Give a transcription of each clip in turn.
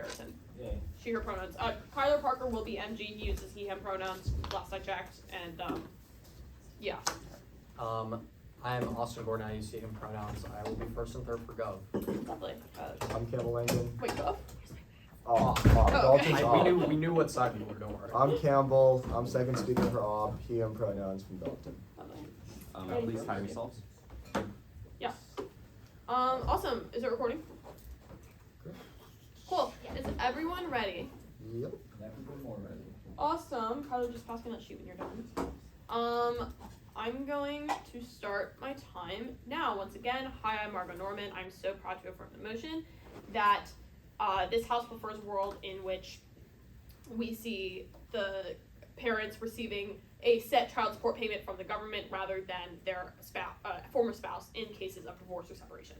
Harriton. Yay. She, her pronouns. Kyler Parker will be MG. He uses he, him pronouns, last I checked. And, yeah. I'm Austin Gordon. I use he, him pronouns. I will be first and third for Gov. Lovely. I'm Campbell Langdon. Wait, go. Dalton's okay. Ob. We knew what side you were, don't worry. I'm Campbell. I'm second speaker for Ob. He, him pronouns from Dalton. Lovely. Please tie yourselves. Yeah. Awesome. Is it recording? Cool. Is everyone ready? Yep. Never been more ready. Awesome. Kyler, just pass me that sheet when you're done. I'm going to start my time now. Once again, hi, I'm Margot Norman. I'm so proud to affirm the motion that this House prefers a world in which we see the parents receiving a set child support payment from the government rather than their former spouse in cases of divorce or separation.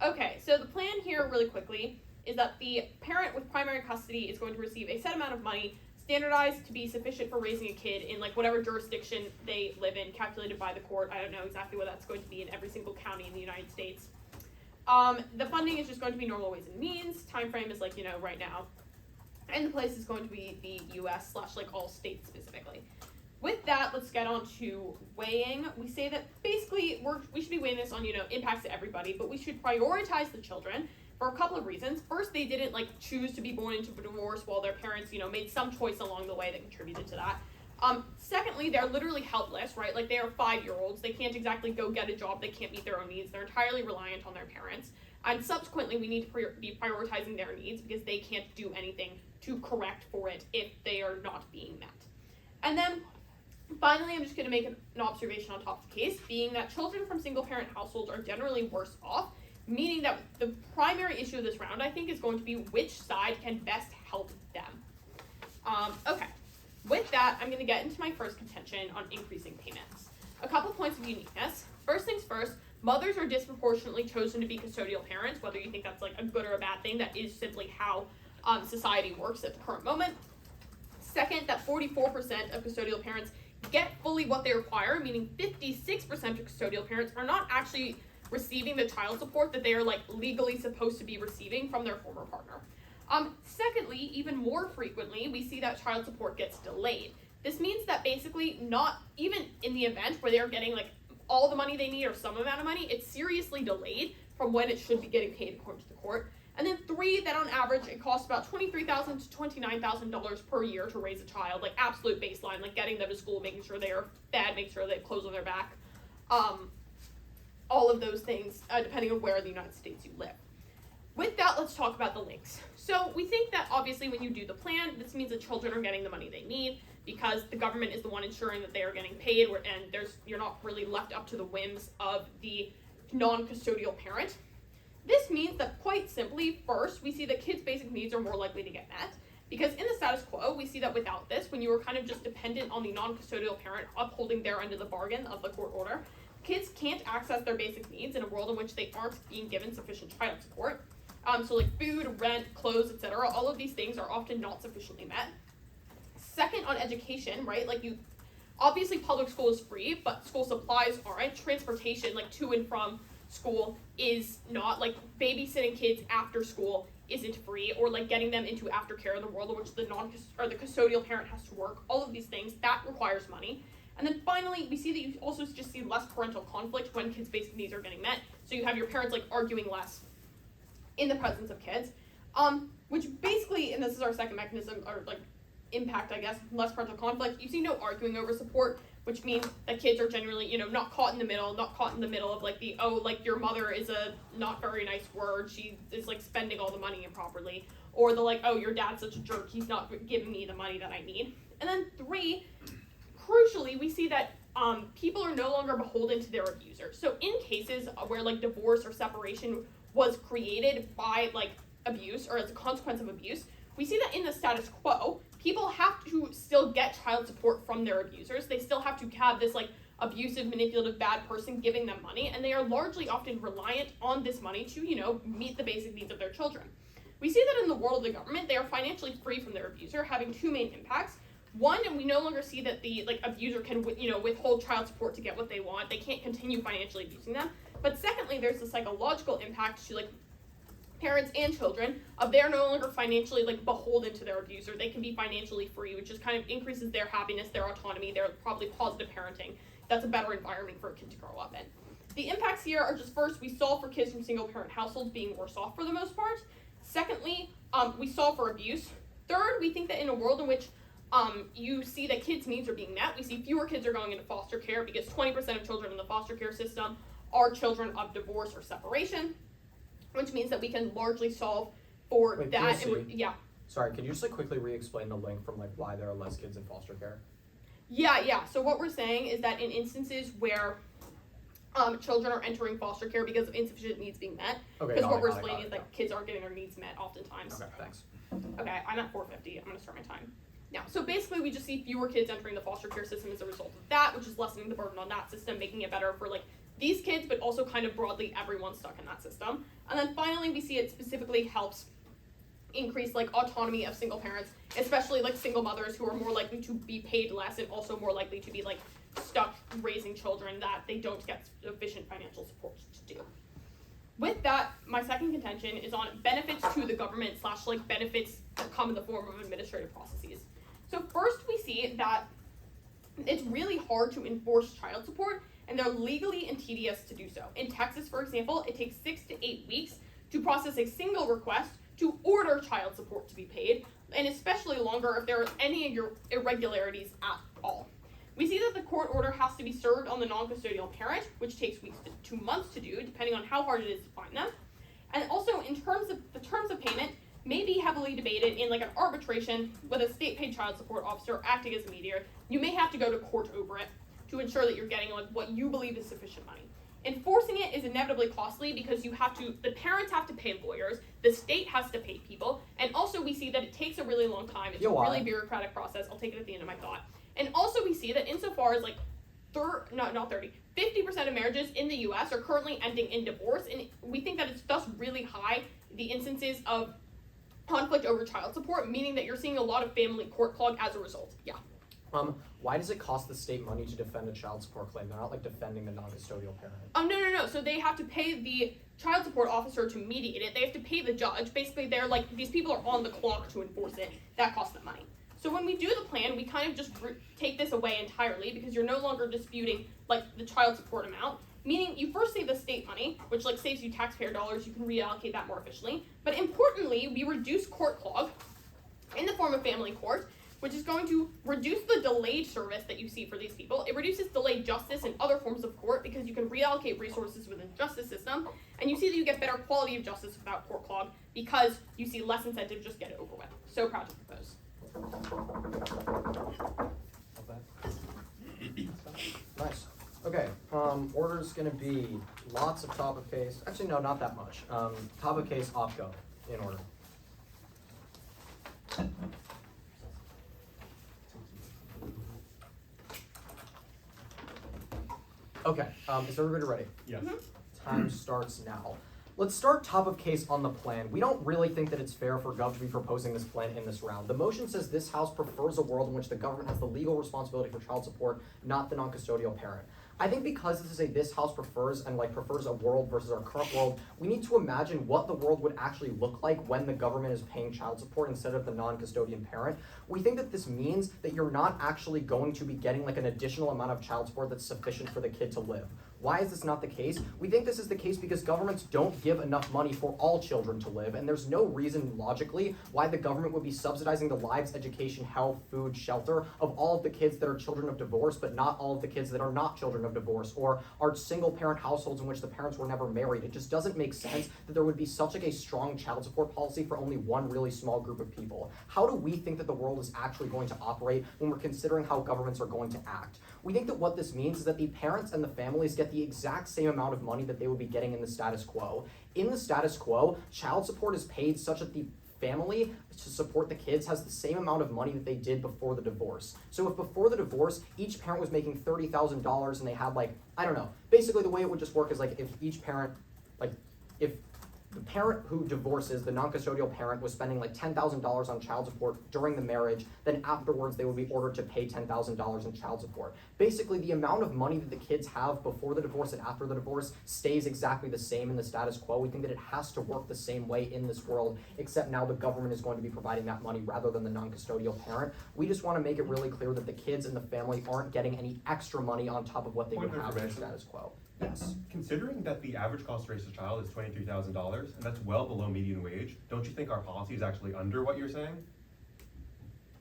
Okay, so the plan here really quickly is that the parent with primary custody is going to receive a set amount of money standardized to be sufficient for raising a kid in like whatever jurisdiction they live in, calculated by the court. I don't know exactly what that's going to be in every single county in the United States. The funding is just going to be normal ways and means. Time frame is like, right now. And the place is going to be the US / like all states specifically. With that, let's get on to weighing. We say that basically we should be weighing this on, impacts to everybody, but we should prioritize the children for a couple of reasons. First, they didn't choose to be born into a divorce while their parents, made some choice along the way that contributed to that. Secondly, they're literally helpless, right? Like they are 5-year-olds. They can't exactly go get a job. They can't meet their own needs. They're entirely reliant on their parents. And subsequently, we need to be prioritizing their needs because they can't do anything to correct for it if they are not being met. And then finally, I'm just going to make an observation on top of the case, being that children from single-parent households are generally worse off, meaning that the primary issue of this round, I think, is going to be which side can best help them. Okay. With that, I'm going to get into my first contention on increasing payments. A couple points of uniqueness. First things first, mothers are disproportionately chosen to be custodial parents, whether you think that's a good or a bad thing. That is simply how society works at the current moment. Second, that 44% of custodial parents get fully what they require, meaning 56% of custodial parents are not actually receiving the child support that they are legally supposed to be receiving from their former partner. Secondly, even more frequently, we see that child support gets delayed. This means that basically not even in the event where they're getting all the money they need or some amount of money, it's seriously delayed from when it should be getting paid according to the court. And then 3, that on average, it costs about $23,000 to $29,000 per year to raise a child, absolute baseline, getting them to school, making sure they are fed, making sure they have clothes on their back, all of those things, depending on where in the United States you live. With that, let's talk about the links. So we think that obviously when you do the plan, this means that children are getting the money they need because the government is the one ensuring that they are getting paid, and you're not really left up to the whims of the non-custodial parent. This means that quite simply, first, we see that kids' basic needs are more likely to get met because in the status quo, we see that without this, when you were kind of just dependent on the non-custodial parent upholding their end of the bargain of the court order, kids can't access their basic needs in a world in which they aren't being given sufficient child support. So food, rent, clothes, etc., all of these things are often not sufficiently met. Second, on education, right? Obviously public school is free, but school supplies aren't. Transportation, to and from school is not. Babysitting kids after school isn't free, or getting them into aftercare in the world in which the custodial parent has to work. All of these things, that requires money. And then finally, we see that you also just see less parental conflict when kids' basic needs are getting met. So you have your parents arguing less in the presence of kids, which basically, and this is our second mechanism, or impact, I guess, less parental conflict. You see no arguing over support, which means that kids are generally, not caught in the middle of your mother is a not very nice word, she is spending all the money improperly, or your dad's such a jerk, he's not giving me the money that I need. And then 3, crucially, we see that people are no longer beholden to their abuser. So in cases where divorce or separation was created by abuse or as a consequence of abuse, we see that in the status quo, people have to still get child support from their abusers. They still have to have this abusive, manipulative, bad person giving them money, and they are largely often reliant on this money to, meet the basic needs of their children. We see that in the world of the government, they are financially free from their abuser, having 2 main impacts. One, and we no longer see that the abuser can withhold child support to get what they want. They can't continue financially abusing them. But secondly, there's the psychological impact to parents and children, they're no longer financially like beholden to their abuser. They can be financially free, which just kind of increases their happiness, their autonomy, their probably positive parenting. That's a better environment for a kid to grow up in. The impacts here are just, first, we solve for kids from single parent households being worse off for the most part. Secondly, we solve for abuse. Third, we think that in a world in which you see that kids' needs are being met, we see fewer kids are going into foster care because 20% of children in the foster care system are children of divorce or separation, which means that we can largely solve for Wait, that. POC. Sorry, can you just like quickly re-explain the link from like why there are less kids in foster care? Yeah. So what we're saying is that in instances where children are entering foster care because of insufficient needs being met, because what we're explaining is that kids aren't getting their needs met oftentimes. Okay, thanks. Okay, I'm at 4:50. I'm going to start my time now. So basically, we just see fewer kids entering the foster care system as a result of that, which is lessening the burden on that system, making it better for like these kids, but also kind of broadly everyone stuck in that system. And then finally, we see it specifically helps increase like autonomy of single parents, especially like single mothers who are more likely to be paid less and also more likely to be like stuck raising children that they don't get sufficient financial support to do. With that, my second contention is on benefits to the government / like benefits that come in the form of administrative processes. So first we see that it's really hard to enforce child support, and they're legally and tedious to do so. In Texas, for example, it takes 6 to 8 weeks to process a single request to order child support to be paid, and especially longer if there are any irregularities at all. We see that the court order has to be served on the non-custodial parent, which takes weeks to 2 months to do, depending on how hard it is to find them. And also, in terms of the terms of payment, may be heavily debated in like an arbitration with a state-paid child support officer acting as a mediator. You may have to go to court over it to ensure that you're getting like what you believe is sufficient money. Enforcing it is inevitably costly because the parents have to pay lawyers, the state has to pay people, and also we see that it takes a really long time. It's a really bureaucratic process. I'll take it at the end of my thought. And also we see that insofar as like 50% of marriages in the US are currently ending in divorce, and we think that it's thus really high, the instances of conflict over child support, meaning that you're seeing a lot of family court clog as a result. Yeah. Why does it cost the state money to defend a child support claim? They're not like defending the non-custodial parent. No. So they have to pay the child support officer to mediate it. They have to pay the judge. Basically, they're like, these people are on the clock to enforce it. That costs them money. So when we do the plan, we kind of just take this away entirely because you're no longer disputing like the child support amount. Meaning you first save the state money, which like saves you taxpayer dollars. You can reallocate that more efficiently. But importantly, we reduce court clog in the form of family court, which is going to reduce the delayed service that you see for these people. It reduces delayed justice in other forms of court because you can reallocate resources within the justice system, and you see that you get better quality of justice without court clog because you see less incentive to just get it over with. So proud to propose. Nice. Okay, order's gonna be lots of top of case. Actually, no, not that much. Top of case, OPCO, in order. Okay, is everybody ready? Yes. Time starts now. Let's start top of case on the plan. We don't really think that it's fair for Gov to be proposing this plan in this round. The motion says this House prefers a world in which the government has the legal responsibility for child support, not the non-custodial parent. I think because this is this House prefers a world versus our current world, we need to imagine what the world would actually look like when the government is paying child support instead of the non-custodian parent. We think that this means that you're not actually going to be getting like an additional amount of child support that's sufficient for the kid to live. Why is this not the case? We think this is the case because governments don't give enough money for all children to live, and there's no reason logically why the government would be subsidizing the lives, education, health, food, shelter of all of the kids that are children of divorce, but not all of the kids that are not children of divorce, or are single parent households in which the parents were never married. It just doesn't make sense that there would be such like a strong child support policy for only one really small group of people. How do we think that the world is actually going to operate when we're considering how governments are going to act? We think that what this means is that the parents and the families get the exact same amount of money that they would be getting in the status quo. In the status quo, child support is paid such that the family to support the kids has the same amount of money that they did before the divorce. So if before the divorce, each parent was making $30,000 and they had basically the way it would just work is if each parent, if the parent who divorces, the non-custodial parent, was spending like $10,000 on child support during the marriage, then afterwards they would be ordered to pay $10,000 in child support. Basically, the amount of money that the kids have before the divorce and after the divorce stays exactly the same in the status quo. We think that it has to work the same way in this world, except now the government is going to be providing that money rather than the non-custodial parent. We just want to make it really clear that the kids and the family aren't getting any extra money on top of what they would have in the status quo. Yes. Considering that the average cost to raise a child is $23,000, and that's well below median wage, don't you think our policy is actually under what you're saying?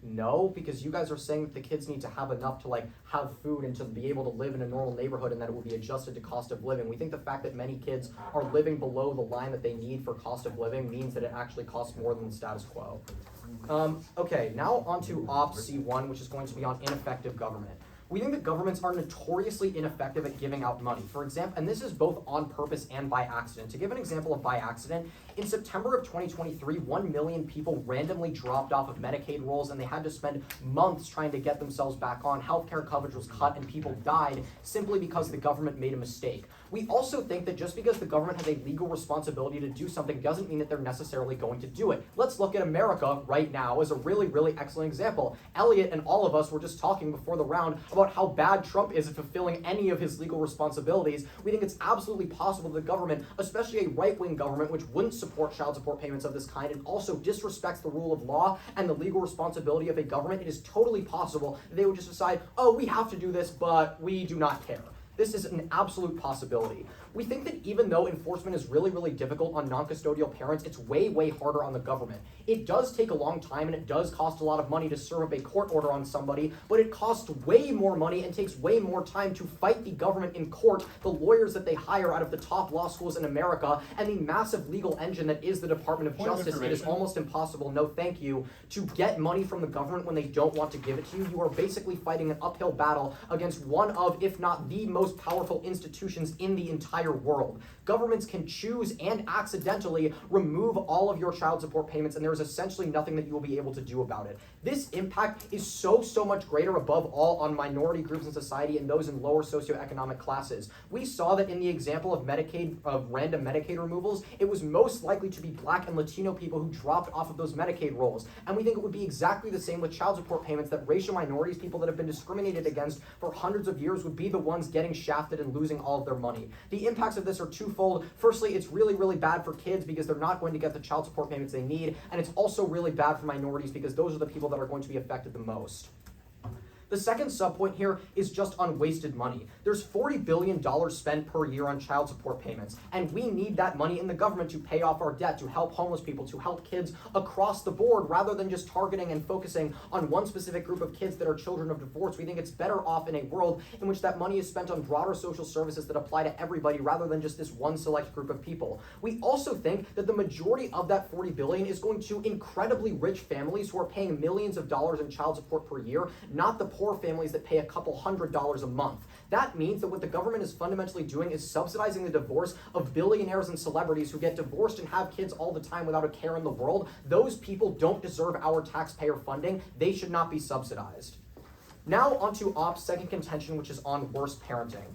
No, because you guys are saying that the kids need to have enough to like have food and to be able to live in a normal neighborhood, and that it will be adjusted to cost of living. We think the fact that many kids are living below the line that they need for cost of living means that it actually costs more than the status quo. Okay, now on to Op C1, which is going to be on ineffective government. We think that governments are notoriously ineffective at giving out money. For example, and this is both on purpose and by accident. To give an example of by accident, in September of 2023, 1 million people randomly dropped off of Medicaid rolls, and they had to spend months trying to get themselves back on. Healthcare coverage was cut and people died simply because the government made a mistake. We also think that just because the government has a legal responsibility to do something doesn't mean that they're necessarily going to do it. Let's look at America right now as a really, really excellent example. Elliot and all of us were just talking before the round about how bad Trump is at fulfilling any of his legal responsibilities. We think it's absolutely possible that the government, especially a right-wing government which wouldn't support child support payments of this kind and also disrespects the rule of law and the legal responsibility of a government, it is totally possible that they would just decide, oh, we have to do this, but we do not care. This is an absolute possibility. We think that even though enforcement is really, really difficult on non-custodial parents, it's way, way harder on the government. It does take a long time and it does cost a lot of money to serve up a court order on somebody, but it costs way more money and takes way more time to fight the government in court, the lawyers that they hire out of the top law schools in America, and the massive legal engine that is the Department of Justice. It is almost impossible, no thank you, to get money from the government when they don't want to give it to you. You are basically fighting an uphill battle against one of, if not the most powerful institutions in the entire world. Governments can choose and accidentally remove all of your child support payments, and there is essentially nothing that you will be able to do about it. This impact is so much greater above all on minority groups in society and those in lower socioeconomic classes. We saw that in the example of Medicaid, of random Medicaid removals, it was most likely to be Black and Latino people who dropped off of those Medicaid rolls. And we think it would be exactly the same with child support payments, that racial minorities, people that have been discriminated against for hundreds of years, would be the ones getting shafted and losing all of their money. The impacts of this are twofold. Firstly, it's really, really bad for kids because they're not going to get the child support payments they need, and it's also really bad for minorities because those are the people that are going to be affected the most. The second subpoint here is just on wasted money. There's $40 billion spent per year on child support payments, and we need that money in the government to pay off our debt, to help homeless people, to help kids across the board, rather than just targeting and focusing on one specific group of kids that are children of divorce. We think it's better off in a world in which that money is spent on broader social services that apply to everybody rather than just this one select group of people. We also think that the majority of that $40 billion is going to incredibly rich families who are paying millions of dollars in child support per year, not the poor families that pay a couple $100s a month. That means that what the government is fundamentally doing is subsidizing the divorce of billionaires and celebrities who get divorced and have kids all the time without a care in the world. Those people don't deserve our taxpayer funding. They should not be subsidized. Now onto Op's second contention, which is on worse parenting.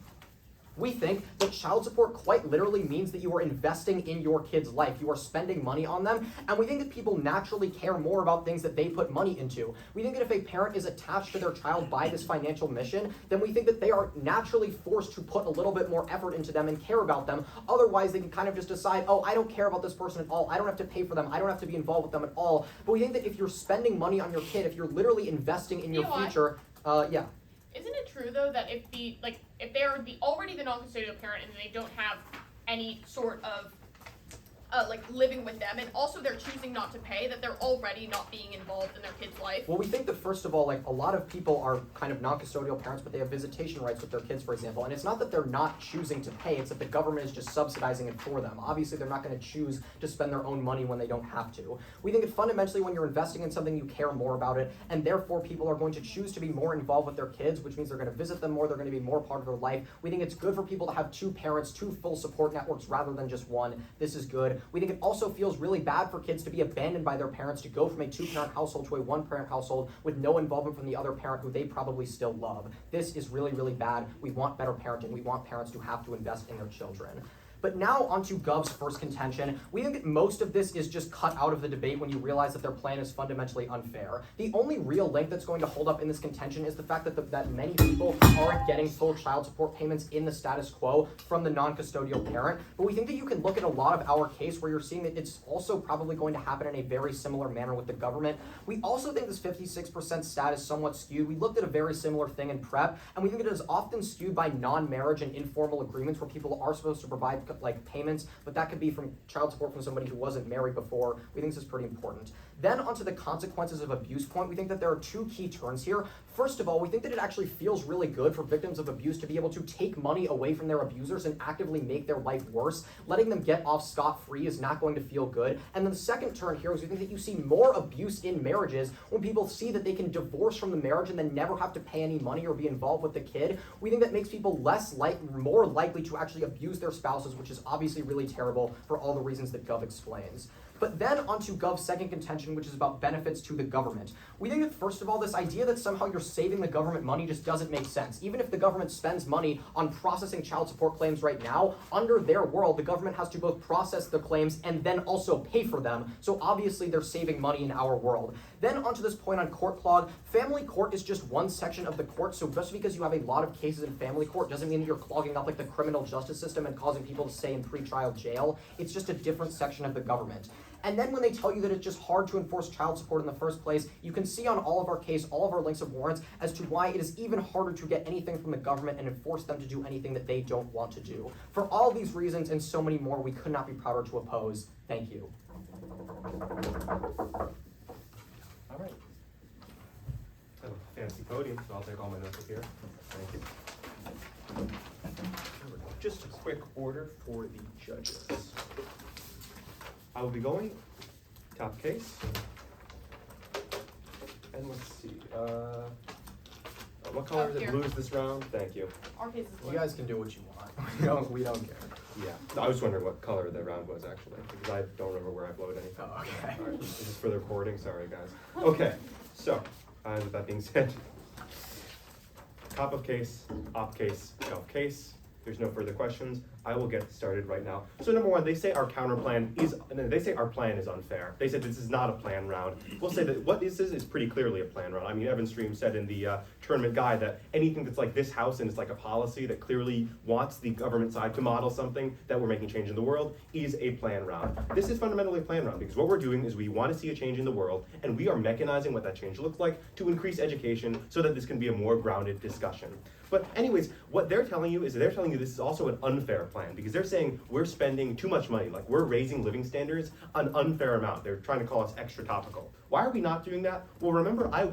We think that child support quite literally means that you are investing in your kid's life. You are spending money on them, and we think that people naturally care more about things that they put money into. We think that if a parent is attached to their child by this financial mission, then we think that they are naturally forced to put a little bit more effort into them and care about them. Otherwise, they can kind of just decide, oh, I don't care about this person at all. I don't have to pay for them. I don't have to be involved with them at all. But we think that if you're spending money on your kid, if you're literally investing in your future, yeah. Isn't it true though that if they are already the non-custodial parent and they don't have any sort of living with them, and also they're choosing not to pay, that they're already not being involved in their kid's life? Well, we think that first of all, a lot of people are kind of non-custodial parents, but they have visitation rights with their kids, for example. And it's not that they're not choosing to pay, it's that the government is just subsidizing it for them. Obviously, they're not going to choose to spend their own money when they don't have to. We think that fundamentally when you're investing in something, you care more about it, and therefore people are going to choose to be more involved with their kids, which means they're going to visit them more, they're going to be more part of their life. We think it's good for people to have two parents, two full support networks rather than just one. This is good. We think it also feels really bad for kids to be abandoned by their parents, to go from a two-parent household to a one-parent household with no involvement from the other parent who they probably still love. This is really, really bad. We want better parenting. We want parents to have to invest in their children. But now onto Gov's first contention. We think that most of this is just cut out of the debate when you realize that their plan is fundamentally unfair. The only real link that's going to hold up in this contention is the fact that, that many people aren't getting full child support payments in the status quo from the non-custodial parent. But we think that you can look at a lot of our case where you're seeing that it's also probably going to happen in a very similar manner with the government. We also think this 56% stat is somewhat skewed. We looked at a very similar thing in prep, and we think it is often skewed by non-marriage and informal agreements where people are supposed to provide like payments, but that could be from child support from somebody who wasn't married before. We think this is pretty important. Then onto the consequences of abuse point, we think that there are two key turns here. First of all, we think that it actually feels really good for victims of abuse to be able to take money away from their abusers and actively make their life worse. Letting them get off scot-free is not going to feel good. And then the second turn here is we think that you see more abuse in marriages when people see that they can divorce from the marriage and then never have to pay any money or be involved with the kid. We think that makes people more likely to actually abuse their spouses, which is obviously really terrible for all the reasons that Gov explains. But then onto Gov's second contention, which is about benefits to the government. We think that, first of all, this idea that somehow you're saving the government money just doesn't make sense. Even if the government spends money on processing child support claims right now, under their world, the government has to both process the claims and then also pay for them. So obviously they're saving money in our world. Then onto this point on court clog, family court is just one section of the court. So just because you have a lot of cases in family court doesn't mean that you're clogging up like the criminal justice system and causing people to stay in pretrial jail. It's just a different section of the government. And then when they tell you that it's just hard to enforce child support in the first place, you can see on all of our case, all of our links of warrants as to why it is even harder to get anything from the government and enforce them to do anything that they don't want to do. For all these reasons and so many more, we could not be prouder to oppose. Thank you. All right. I have a fancy podium, so I'll take all my notes up here. Thank you. Just a quick order for the judges. I will be going top case. And let's see. What color is it? Here. Blues this round? Thank you. Our case is blue. You guys can do what you want. We don't care. Yeah. I was wondering what color the round was actually, because I don't remember where I blowed anything. Oh, okay. All right. This is for the recording. Sorry, guys. Okay. So, with that being said, top of case, op case, shelf case. There's no further questions. I will get started right now. So number one, they say our counter plan is, they say our plan is unfair. They said this is not a plan round. We'll say that what this is pretty clearly a plan round. I mean, Evan Stream said in the tournament guide that anything that's like this house and it's like a policy that clearly wants the government side to model something that we're making change in the world is a plan round. This is fundamentally a plan round because what we're doing is we want to see a change in the world and we are mechanizing what that change looks like to increase education so that this can be a more grounded discussion. But anyways, what they're telling you is they're telling you this is also an unfair plan because they're saying we're spending too much money, like we're raising living standards an unfair amount. They're trying to call us extra topical. Why are we not doing that? Well, remember I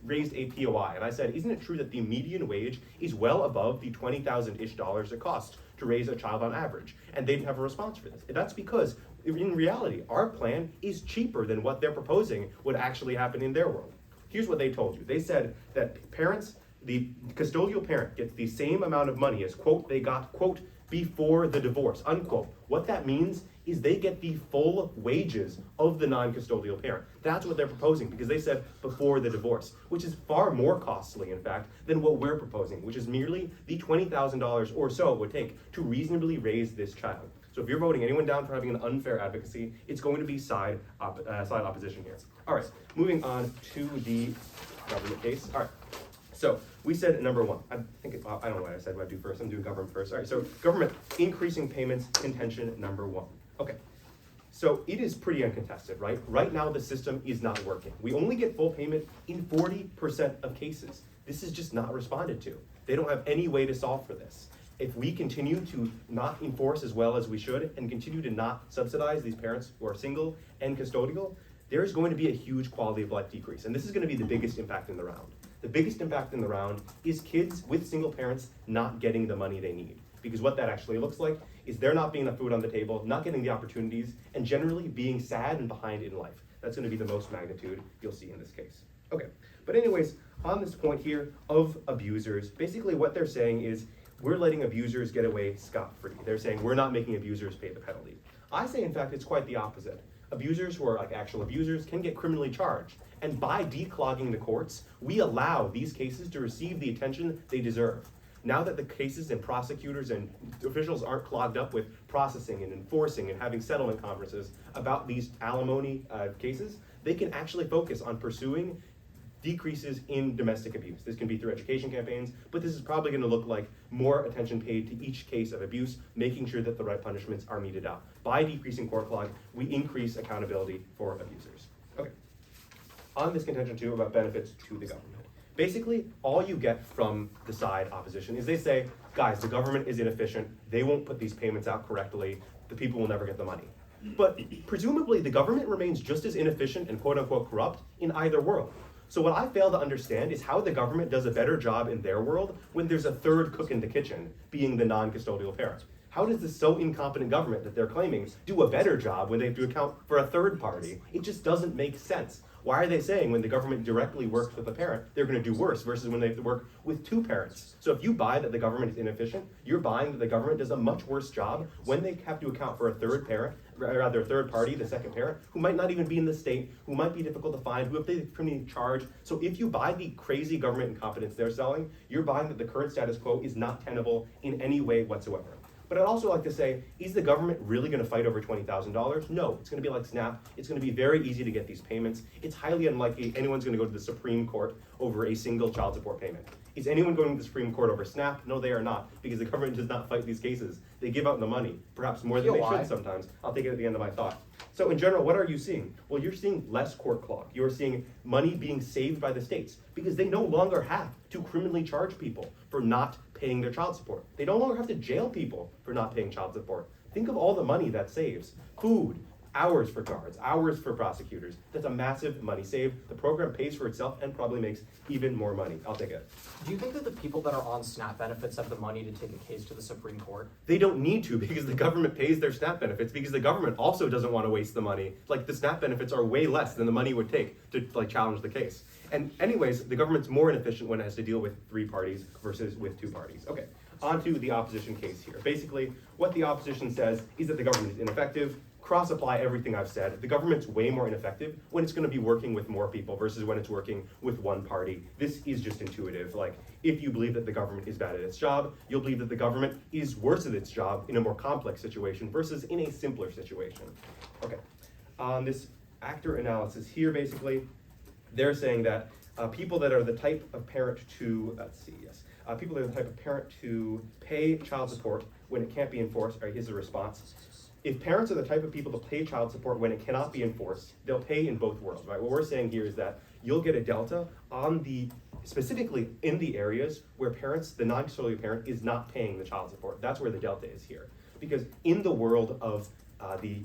raised a POI and I said, isn't it true that the median wage is well above the $20,000-ish it costs to raise a child on average? And they didn't have a response for this. That's because in reality, our plan is cheaper than what they're proposing would actually happen in their world. Here's what they told you. They said that parents, the custodial parent gets the same amount of money as, quote, they got, quote, before the divorce, unquote. What that means is they get the full wages of the non-custodial parent. That's what they're proposing because they said before the divorce, which is far more costly, in fact, than what we're proposing, which is merely the $20,000 or so it would take to reasonably raise this child. So if you're voting anyone down for having an unfair advocacy, it's going to be side opposition here. All right, moving on to the government case. All right. So we said number one. I don't know what I said. What I do first? I'm doing government first. All right. So government increasing payments contention number one. Okay. So it is pretty uncontested, right? Right now the system is not working. We only get full payment in 40% of cases. This is just not responded to. They don't have any way to solve for this. If we continue to not enforce as well as we should and continue to not subsidize these parents who are single and custodial, there's going to be a huge quality of life decrease. And this is going to be the biggest impact in the round. The biggest impact in the round is kids with single parents not getting the money they need. Because what that actually looks like is they're not being enough food on the table, not getting the opportunities, and generally being sad and behind in life. That's going to be the most magnitude you'll see in this case. Okay, but anyways, on this point here of abusers, basically what they're saying is we're letting abusers get away scot-free. They're saying we're not making abusers pay the penalty. I say, in fact, it's quite the opposite. Abusers who are like actual abusers can get criminally charged. And by declogging the courts, we allow these cases to receive the attention they deserve. now that the cases and prosecutors and officials aren't clogged up with processing and enforcing and having settlement conferences about these alimony cases, they can actually focus on pursuing decreases in domestic abuse. This can be through education campaigns, but this is probably going to look like more attention paid to each case of abuse, making sure that the right punishments are meted out. By decreasing court clog, we increase accountability for abusers. Okay. On this contention too about benefits to the government. Basically, all you get from the side opposition is they say, guys, the government is inefficient, they won't put these payments out correctly, the people will never get the money. But presumably the government remains just as inefficient and quote unquote corrupt in either world. So what I fail to understand is how the government does a better job in their world when there's a third cook in the kitchen, being the non-custodial parent. How does this so incompetent government that they're claiming do a better job when they have to account for a third party? It just doesn't make sense. Why are they saying when the government directly works with a parent, they're going to do worse versus when they have to work with two parents? So if you buy that the government is inefficient, you're buying that the government does a much worse job when they have to account for a third parent, or rather a third party, the second parent, who might not even be in the state, who might be difficult to find, who if they criminally charge. So if you buy the crazy government incompetence they're selling, you're buying that the current status quo is not tenable in any way whatsoever. But I'd also like to say, is the government really going to fight over $20,000? No, it's going to be like SNAP. It's going to be very easy to get these payments. It's highly unlikely anyone's going to go to the Supreme Court over a single child support payment. Is anyone going to the Supreme Court over SNAP? No, they are not, because the government does not fight these cases. They give out the money, perhaps more than they should sometimes. I'll take it at the end of my thought. So in general, what are you seeing? Well, you're seeing less court clog. You're seeing money being saved by the states because they no longer have to criminally charge people for not paying their child support. They no longer have to jail people for not paying child support. Think of all the money that saves. Food, hours for guards, hours for prosecutors. That's a massive money save. The program pays for itself and probably makes even more money. I'll take it. Do you think that the people that are on SNAP benefits have the money to take a case to the Supreme Court? They don't need to because the government pays their SNAP benefits because the government also doesn't want to waste the money. Like the SNAP benefits are way less than the money would take to challenge the case. And anyways, the government's more inefficient when it has to deal with three parties versus with two parties. Okay, on to the opposition case here. Basically, what the opposition says is that the government is ineffective. Cross-apply everything I've said. The government's way more ineffective when it's going to be working with more people versus when it's working with one party. This is just intuitive. Like, if you believe that the government is bad at its job, you'll believe that the government is worse at its job in a more complex situation versus in a simpler situation. Okay, on this actor analysis here, basically, they're saying that people that are the type of parent to, people that are the type of parent to pay child support when it can't be enforced, or here's the response. If parents are the type of people to pay child support when it cannot be enforced, they'll pay in both worlds, right? What we're saying here is that you'll get a delta on the, specifically in the areas where parents, the non-custodial parent is not paying the child support. That's where the delta is here. Because in the world of the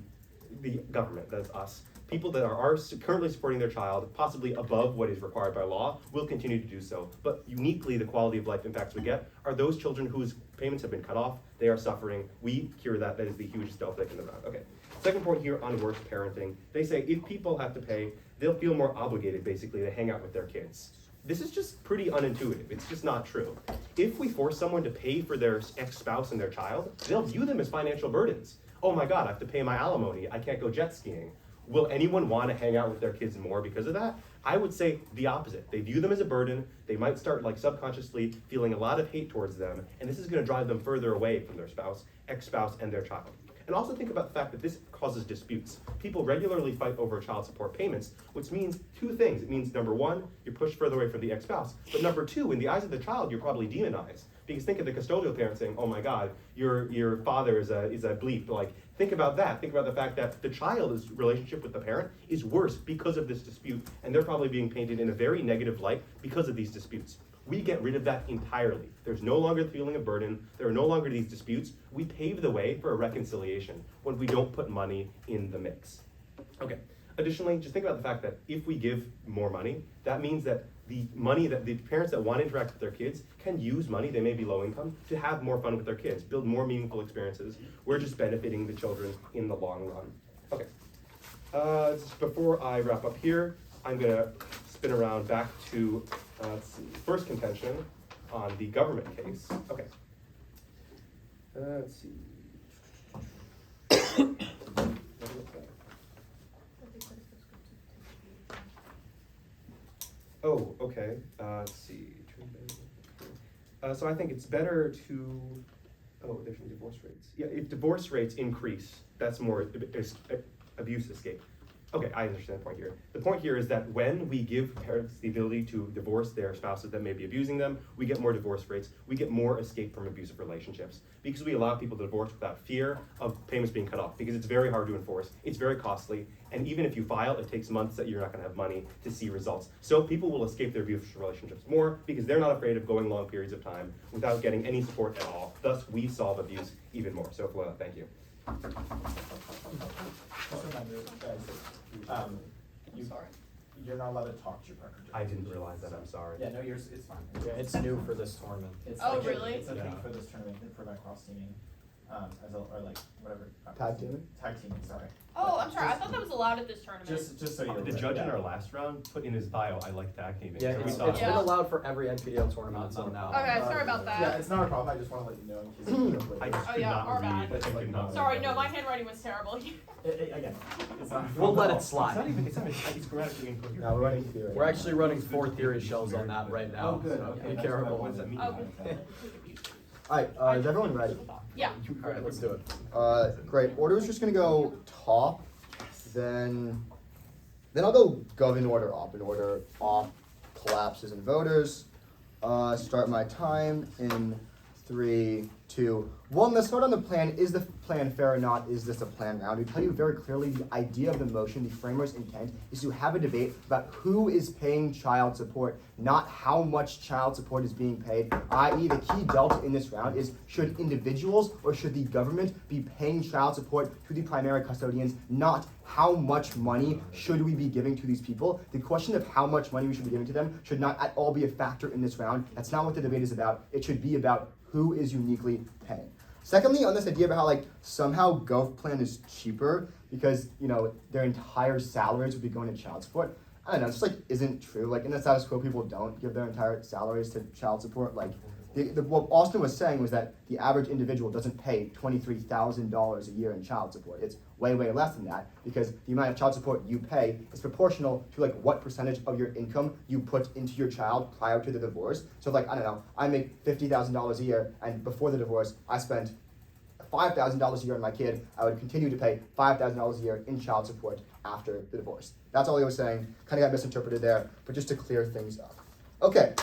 government, that's us, people that are currently supporting their child, possibly above what is required by law, will continue to do so. But uniquely, the quality of life impacts we get are those children whose payments have been cut off, they are suffering. We cure that. That is the hugest delta in the round. Okay. Second point here on worse parenting. They say if people have to pay, they'll feel more obligated, basically, to hang out with their kids. This is just pretty unintuitive. It's just not true. If we force someone to pay for their ex-spouse and their child, they'll view them as financial burdens. Oh my God, I have to pay my alimony. I can't go jet skiing. Will anyone want to hang out with their kids more because of that? I would say the opposite. They view them as a burden. They might start subconsciously feeling a lot of hate towards them, and this is going to drive them further away from their spouse, ex-spouse, and their child. And also think about the fact that this causes disputes. People regularly fight over child support payments, which means two things. It means, number one, you're pushed further away from the ex-spouse, but number two, in the eyes of the child, you're probably demonized. Because think of the custodial parent saying, oh my God, your father is a bleep. Think about that. Think about the fact that the child's relationship with the parent is worse because of this dispute, and they're probably being painted in a very negative light because of these disputes. We get rid of that entirely. There's no longer the feeling of burden. There are no longer these disputes. We pave the way for a reconciliation when we don't put money in the mix. Okay. Additionally, just think about the fact that if we give more money, that means that the money that the parents that want to interact with their kids can use money, they may be low income, to have more fun with their kids, build more meaningful experiences. We're just benefiting the children in the long run. Okay, just before I wrap up here, I'm gonna spin around back to, first contention on the government case. Okay, let's see. Oh, okay. Let's see. So I think it's better to, there's some divorce rates. Yeah, if divorce rates increase, that's more abuse escape. Okay, I understand the point here. The point here is that when we give parents the ability to divorce their spouses that may be abusing them, we get more divorce rates, we get more escape from abusive relationships. Because we allow people to divorce without fear of payments being cut off, because it's very hard to enforce, it's very costly, and even if you file, it takes months that you're not gonna have money to see results. So people will escape their abusive relationships more because they're not afraid of going long periods of time without getting any support at all. Thus, we solve abuse even more. So, thank you. Just remember, guys, you're not allowed to talk to your partner. I didn't realize that, I'm sorry. Yeah, no, it's fine. Yeah, it's new for this tournament. It's Oh, like really? It's a thing Yeah. for this tournament to prevent cross teaming, or like whatever. Tag teaming? Tag teaming, sorry. Oh, I'm sorry. I thought that was allowed at this tournament. Just so you're The aware, judge in yeah. our last round put in his bio, I like tag teaming. Yeah, So we it's thought- been Yeah. allowed for every NPDL tournament until now. Okay, sorry about that. Yeah, it's not a problem, I just wanna let you know in case you don't I just Oh, could yeah, not our read. bad. I could not Sorry, read. no, my handwriting was terrible. Again, it's not. We'll let it It's slide. not even, it's grammatically incoherent. Now we're running theory. We're actually running 4 theory shells on that right now, Oh, good. so Okay, be that's careful. What does that mean? Oh, Alright, is everyone ready? yeah. Alright, let's do it. Great. Order's just gonna go top, then I'll go gov in order, op in order, op, collapses and voters. Start my time in 3, 2, 1. Let's start on the plan. Is the plan fair or not? Is this a plan round? We tell you very clearly the idea of the motion, the framer's intent, is to have a debate about who is paying child support, not how much child support is being paid, i.e. the key delta in this round is should individuals or should the government be paying child support to the primary custodians, not how much money should we be giving to these people. The question of how much money we should be giving to them should not at all be a factor in this round. That's not what the debate is about. It should be about who is uniquely paying. Secondly, on this idea about how like somehow Gov plan is cheaper because their entire salaries would be going to child support. I don't know, it's just like isn't true. Like in the status quo, people don't give their entire salaries to child support. Like what Austin was saying was that the average individual doesn't pay $23,000 a year in child support. It's way, way less than that because the amount of child support you pay is proportional to like what percentage of your income you put into your child prior to the divorce. So like, I don't know, I make $50,000 a year and before the divorce, I spent $5,000 a year on my kid. I would continue to pay $5,000 a year in child support after the divorce. That's all he was saying. Kind of got misinterpreted there, but just to clear things up. Okay.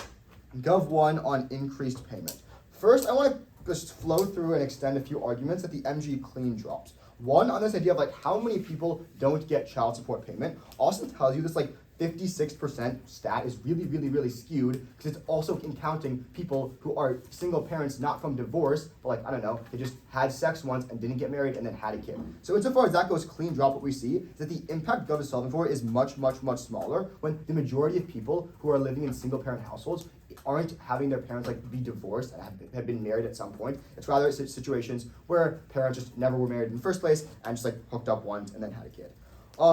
Gov 1 on increased payment. First, I want to just flow through and extend a few arguments that the MG clean drops. One, on this idea of like how many people don't get child support payment. Austin tells you this like 56% stat is really, really, really skewed because it's also counting people who are single parents not from divorce, but like, I don't know, they just had sex once and didn't get married and then had a kid. So insofar as that goes clean drop, what we see is that the impact Gov is solving for is much, much, much smaller when the majority of people who are living in single parent households aren't having their parents like be divorced and have been married at some point. It's rather situations where parents just never were married in the first place and just like hooked up once and then had a kid.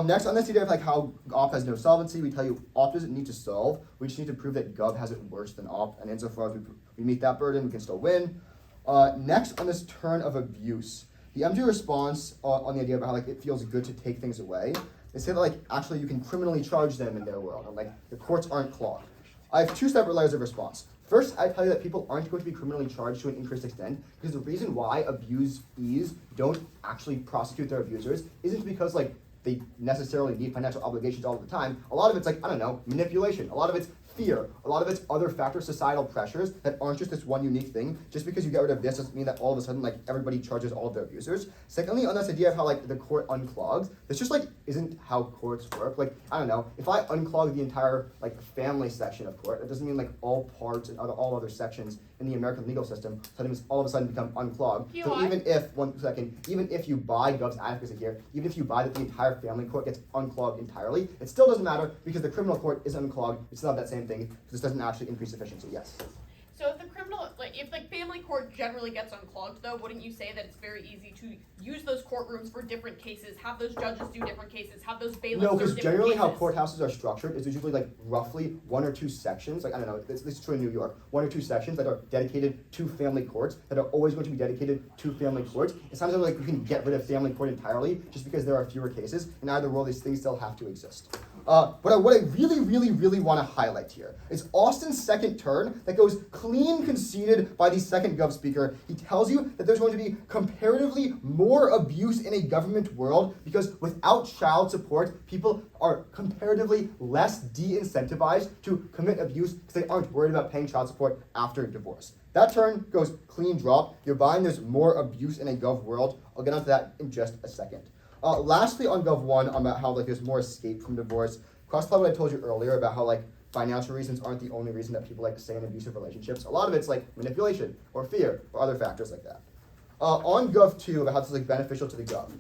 Next, on this idea of like how OP has no solvency, we tell you OP doesn't need to solve. We just need to prove that Gov has it worse than OP, and insofar as we meet that burden, we can still win. Next, on this turn of abuse, the MG response on the idea about how like it feels good to take things away. They say that like actually you can criminally charge them in their world, and like the courts aren't clogged. I have 2 separate layers of response. First, I tell you that people aren't going to be criminally charged to an increased extent because the reason why abusees don't actually prosecute their abusers isn't because like they necessarily need financial obligations all the time. A lot of it's like, I don't know, manipulation. A lot of it's fear. A lot of it's other factors, societal pressures that aren't just this one unique thing. Just because you get rid of this doesn't mean that all of a sudden like everybody charges all of their abusers. Secondly, on this idea of how like the court unclogs, this just like isn't how courts work. Like, I don't know, if I unclog the entire like family section of court, it doesn't mean like all parts and all other sections in the American legal system suddenly all of a sudden become unclogged. So even if you buy Gov's advocacy here, even if you buy that the entire family court gets unclogged entirely, it still doesn't matter because the criminal court is unclogged. It's not that same thing. This doesn't actually increase efficiency. Yes. So if the criminal, if family court generally gets unclogged, though, wouldn't you say that it's very easy to use those courtrooms for different cases, have those judges do different cases, have those bailiffs No, do because different generally cases? how courthouses are structured is usually like roughly 1 or 2 sections. Like, I don't know, this is true in New York. 1 or 2 sections that are dedicated to family courts that are always going to be dedicated to family courts. It's not like you can get rid of family court entirely just because there are fewer cases. In either world, these things still have to exist. But what I really want to highlight here is Austin's second turn that goes clean conceded by the second Gov speaker. He tells you that there's going to be comparatively more abuse in a government world because without child support, people are comparatively less de-incentivized to commit abuse because they aren't worried about paying child support after divorce. That turn goes clean drop. You're buying there's more abuse in a Gov world. I'll get onto that in just a second. Lastly, on Gov 1, about how like there's more escape from divorce. Cross-apply what I told you earlier about how like financial reasons aren't the only reason that people like to stay in abusive relationships. A lot of it's like manipulation or fear or other factors like that. On Gov 2, about how this is like beneficial to the Gov.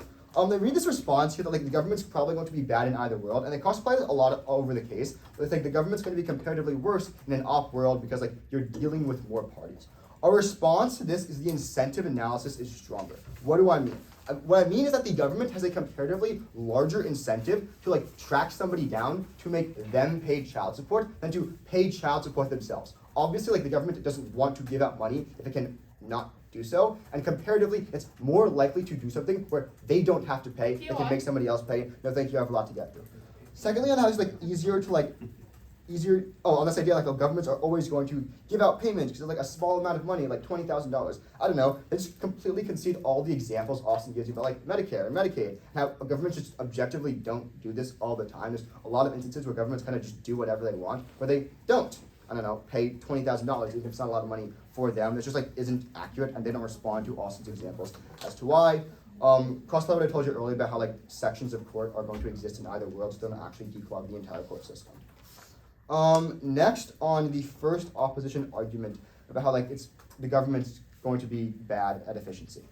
They read this response here that like the government's probably going to be bad in either world, and they cross-apply it a lot over the case. But it's like the government's going to be comparatively worse in an op world because like you're dealing with more parties. Our response to this is the incentive analysis is stronger. What do I mean? What I mean is that the government has a comparatively larger incentive to like track somebody down to make them pay child support than to pay child support themselves. Obviously, like the government doesn't want to give out money if it can not do so, and comparatively, it's more likely to do something where they don't have to pay, they can make somebody else pay. No, thank you, I have a lot to get through. Secondly, on how it's like on this idea like governments are always going to give out payments because it's like a small amount of money, like $20,000. I don't know, they just completely concede all the examples Austin gives you about like Medicare and Medicaid, how governments just objectively don't do this all the time. There's a lot of instances where governments kind of just do whatever they want, where they don't, I don't know, pay $20,000 even if it's not a lot of money for them. It's just like isn't accurate, and they don't respond to Austin's examples as to why. Cross-apply what I told you earlier about how like sections of court are going to exist in either world, so they don't actually declog the entire court system. Next, on the first opposition argument about how like it's the government's going to be bad at efficiency.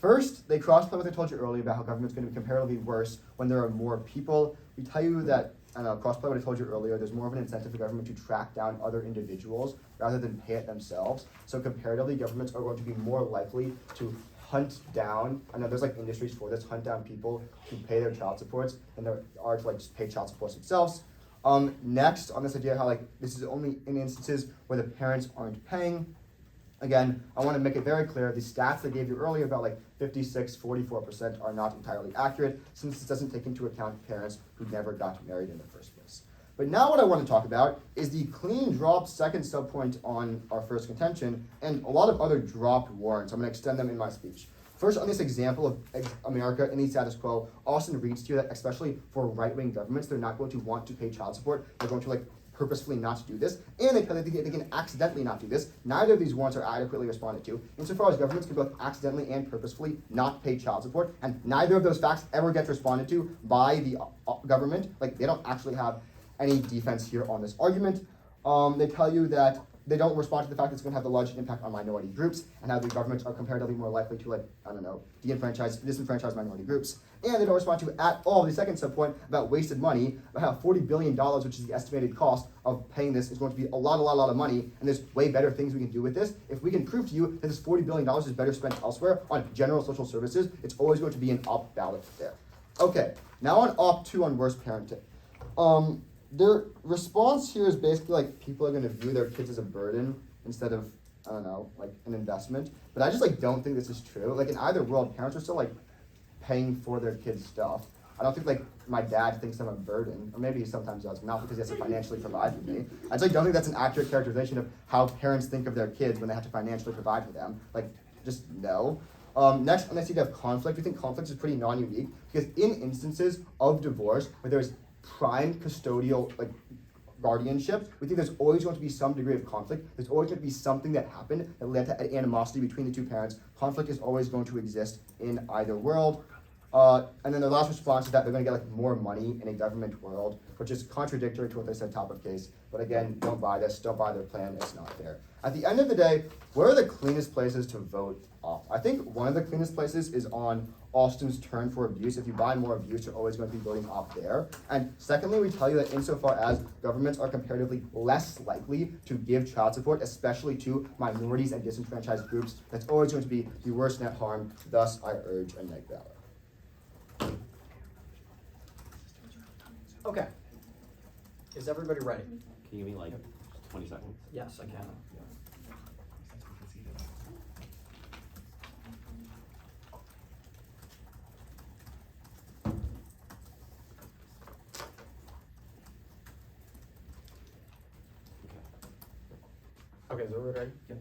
First, they cross-apply what I told you earlier about how government's going to be comparatively worse when there are more people. We tell you that, cross-apply what I told you earlier, there's more of an incentive for government to track down other individuals rather than pay it themselves. So comparatively, governments are going to be more likely to hunt down, I know there's like industries for this, hunt down people to pay their child supports than there are to like just pay child supports themselves. Next, on this idea how like this is only in instances where the parents aren't paying. Again, I want to make it very clear, the stats I gave you earlier about like 44% are not entirely accurate, since this doesn't take into account parents who never got married in the first place. But now what I want to talk about is the clean drop second subpoint on our first contention, and a lot of other dropped warrants. I'm going to extend them in my speech. First, on this example of America in the status quo, Austin reads to you that especially for right-wing governments, they're not going to want to pay child support. They're going to like purposefully not do this, and they tell you they can accidentally not do this. Neither of these warrants are adequately responded to, insofar as governments can both accidentally and purposefully not pay child support, and neither of those facts ever gets responded to by the government. Like, they don't actually have any defense here on this argument. They tell you that they don't respond to the fact that it's going to have the largest impact on minority groups, and how the governments are comparatively more likely to, like, I don't know, disenfranchise minority groups. And they don't respond to at all the second subpoint about wasted money, about how $40 billion, which is the estimated cost of paying this, is going to be a lot of money, and there's way better things we can do with this. If we can prove to you that this $40 billion is better spent elsewhere on general social services, it's always going to be an op ballot there. Okay, now on op 2 on worst parenting. Their response here is basically like people are going to view their kids as a burden instead of, I don't know, like an investment. But I just like don't think this is true. Like in either world, parents are still like paying for their kids' stuff. I don't think like my dad thinks I'm a burden, or maybe he sometimes does, but not because he has to financially provide for me. I just like don't think that's an accurate characterization of how parents think of their kids when they have to financially provide for them. Like, just no. Next, on this idea of conflict, we think conflict is pretty non-unique because in instances of divorce where there's prime custodial like guardianship, we think there's always going to be some degree of conflict. There's always going to be something that happened that led to animosity between the two parents. Conflict is always going to exist in either world. And then the last response is that they're going to get like more money in a government world, which is contradictory to what they said top of case. But again, don't buy this. Don't buy their plan. It's not fair. At the end of the day, where are the cleanest places to vote off? I think one of the cleanest places is on Austin's turn for abuse. If you buy more abuse, you're always going to be voting off there. And secondly, we tell you that insofar as governments are comparatively less likely to give child support, especially to minorities and disenfranchised groups, that's always going to be the worst net harm. Thus, I urge a neg ballot. Okay. Is everybody ready? Can you give me like 20 seconds? Yes, I can. Okay, is everybody ready? Yep.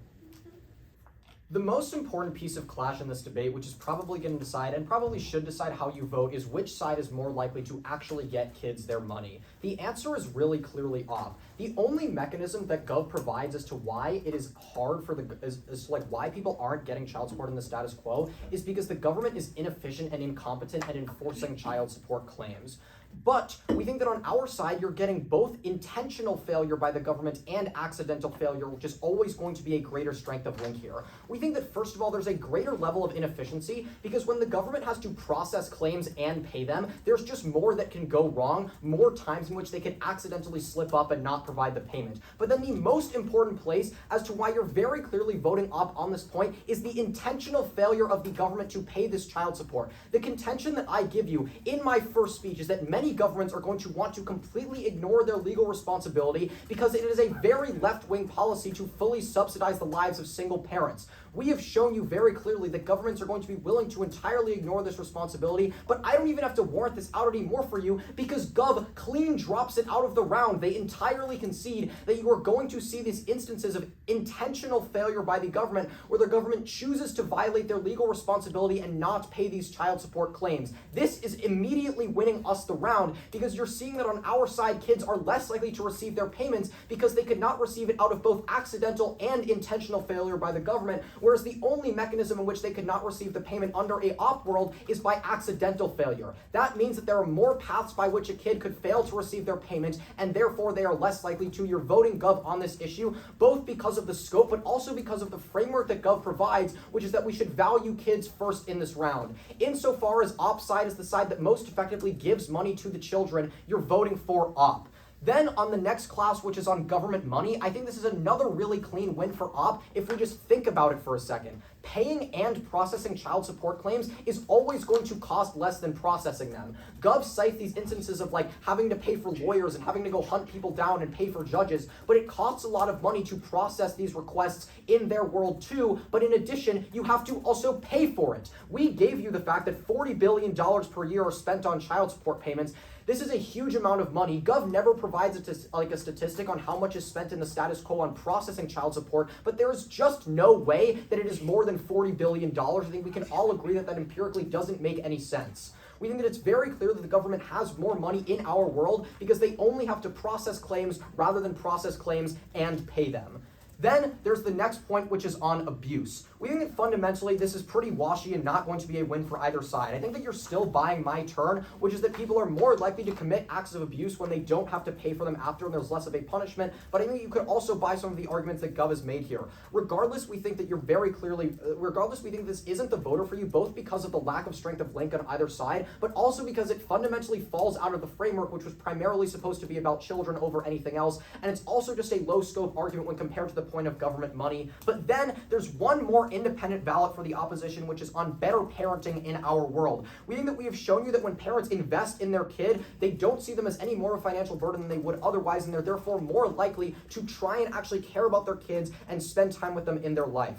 The most important piece of clash in this debate, which is probably going to decide and probably should decide how you vote, is which side is more likely to actually get kids their money. The answer is really clearly off. The only mechanism that Gov provides as to why it is hard for why people aren't getting child support in the status quo is because the government is inefficient and incompetent at enforcing child support claims. But we think that on our side, you're getting both intentional failure by the government and accidental failure, which is always going to be a greater strength of link here. We think that, first of all, there's a greater level of inefficiency because when the government has to process claims and pay them, there's just more that can go wrong, more times in which they can accidentally slip up and not provide the payment. But then the most important place as to why you're very clearly voting up on this point is the intentional failure of the government to pay this child support. The contention that I give you in my first speech is that many governments are going to want to completely ignore their legal responsibility because it is a very left-wing policy to fully subsidize the lives of single parents. We have shown you very clearly that governments are going to be willing to entirely ignore this responsibility, but I don't even have to warrant this out anymore for you because Gov clean drops it out of the round. They entirely concede that you are going to see these instances of intentional failure by the government where the government chooses to violate their legal responsibility and not pay these child support claims. This is immediately winning us the round because you're seeing that on our side, kids are less likely to receive their payments because they could not receive it out of both accidental and intentional failure by the government, whereas the only mechanism in which they could not receive the payment under a op world is by accidental failure. That means that there are more paths by which a kid could fail to receive their payment, and therefore they are less likely to. You're voting Gov on this issue, both because of the scope, but also because of the framework that Gov provides, which is that we should value kids first in this round. Insofar as op side is the side that most effectively gives money to the children, you're voting for op. Then on the next class, which is on government money, I think this is another really clean win for op if we just think about it for a second. Paying and processing child support claims is always going to cost less than processing them. Gov cites these instances of like having to pay for lawyers and having to go hunt people down and pay for judges, but it costs a lot of money to process these requests in their world too, but in addition, you have to also pay for it. We gave you the fact that $40 billion per year are spent on child support payments. This is a huge amount of money. Gov never provides a statistic on how much is spent in the status quo on processing child support, but there is just no way that it is more than $40 billion. I think we can all agree that that empirically doesn't make any sense. We think that it's very clear that the government has more money in our world because they only have to process claims rather than process claims and pay them. Then there's the next point, which is on abuse. We think that fundamentally this is pretty washy and not going to be a win for either side. I think that you're still buying my turn, which is that people are more likely to commit acts of abuse when they don't have to pay for them after and there's less of a punishment. But I think you could also buy some of the arguments that Gov has made here. Regardless, we think that you're very clearly, we think this isn't the voter for you, both because of the lack of strength of link on either side, but also because it fundamentally falls out of the framework, which was primarily supposed to be about children over anything else. And it's also just a low scope argument when compared to the point of government money. But then there's one more independent ballot for the opposition, which is on better parenting in our world. We think that we have shown you that when parents invest in their kid, they don't see them as any more of a financial burden than they would otherwise, and they're therefore more likely to try and actually care about their kids and spend time with them in their life.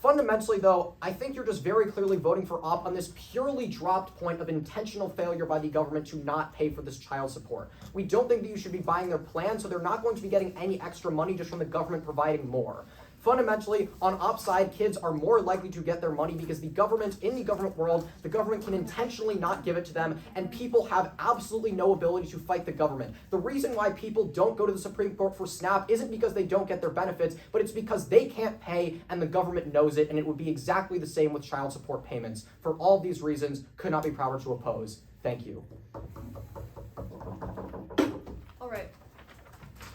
Fundamentally, though, I think you're just very clearly voting for op on this purely dropped point of intentional failure by the government to not pay for this child support. We don't think that you should be buying their plan, so they're not going to be getting any extra money just from the government providing more. Fundamentally, on op side, kids are more likely to get their money because the government, in the government world, the government can intentionally not give it to them, and people have absolutely no ability to fight the government. The reason why people don't go to the Supreme Court for SNAP isn't because they don't get their benefits, but it's because they can't pay and the government knows it, and it would be exactly the same with child support payments. For all these reasons, could not be prouder to oppose. Thank you. All right.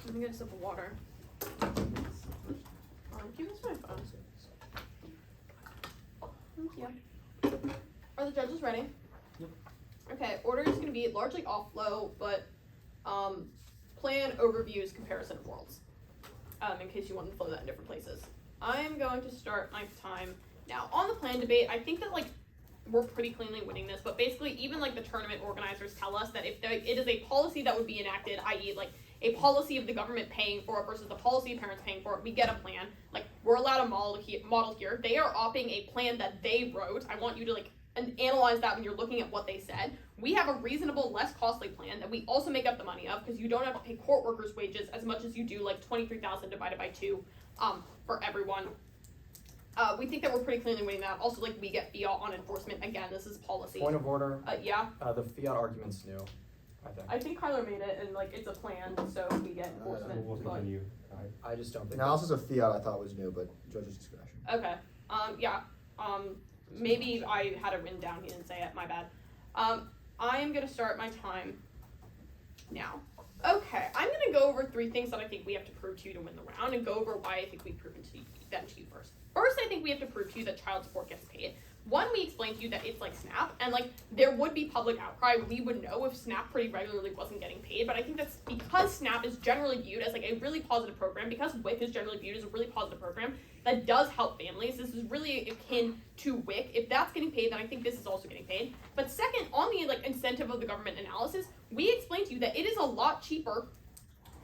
Let me get a sip of water. Can you use my phone? Thank you. Are the judges ready? Yep. Okay, order is going to be largely off-flow, but plan overviews, comparison of worlds, in case you want to flow that in different places. I'm going to start my time now. On the plan debate, I think that, we're pretty cleanly winning this, but basically, even, the tournament organizers tell us that if it is a policy that would be enacted, i.e., a policy of the government paying for it versus the policy of parents paying for it, we get a plan. We're allowed a model here. They are opting a plan that they wrote. I want you to, analyze that when you're looking at what they said. we have a reasonable, less costly plan that we also make up the money of because you don't have to pay court workers' wages as much as you do like 23,000 divided by 2 for everyone. We think that we're pretty clearly winning that. Also, like, we get fiat on enforcement. Again, this is policy. Point of order. Yeah. The fiat argument's new, I think. I think Kyler made it, and like it's a plan, so we get enforcement. We'll but- continue. I just don't think. Analysis of fiat I thought was new, but judge's discretion. Okay. Yeah. Maybe I had it written down. He didn't say it. My bad. I am gonna start my time now. Okay. I'm gonna go over 3 things that I think we have to prove to you to win the round, and go over why I think we've proven them to you first. First, I think we have to prove to you that child support gets paid. One, we explained to you that it's like SNAP, and like there would be public outcry. We would know if SNAP pretty regularly wasn't getting paid, but I think that's because SNAP is generally viewed as like a really positive program, because WIC is generally viewed as a really positive program that does help families. This is really akin to WIC. If that's getting paid, then I think this is also getting paid. But second, on the like incentive of the government analysis, we explained to you that it is a lot cheaper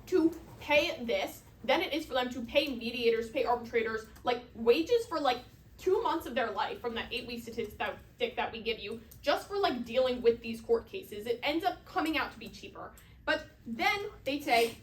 to pay this than it is for them to pay mediators, pay arbitrators, like wages for like 2 months of their life from that 8-week statistic that we give you, just for like dealing with these court cases. It ends up coming out to be cheaper. But then they say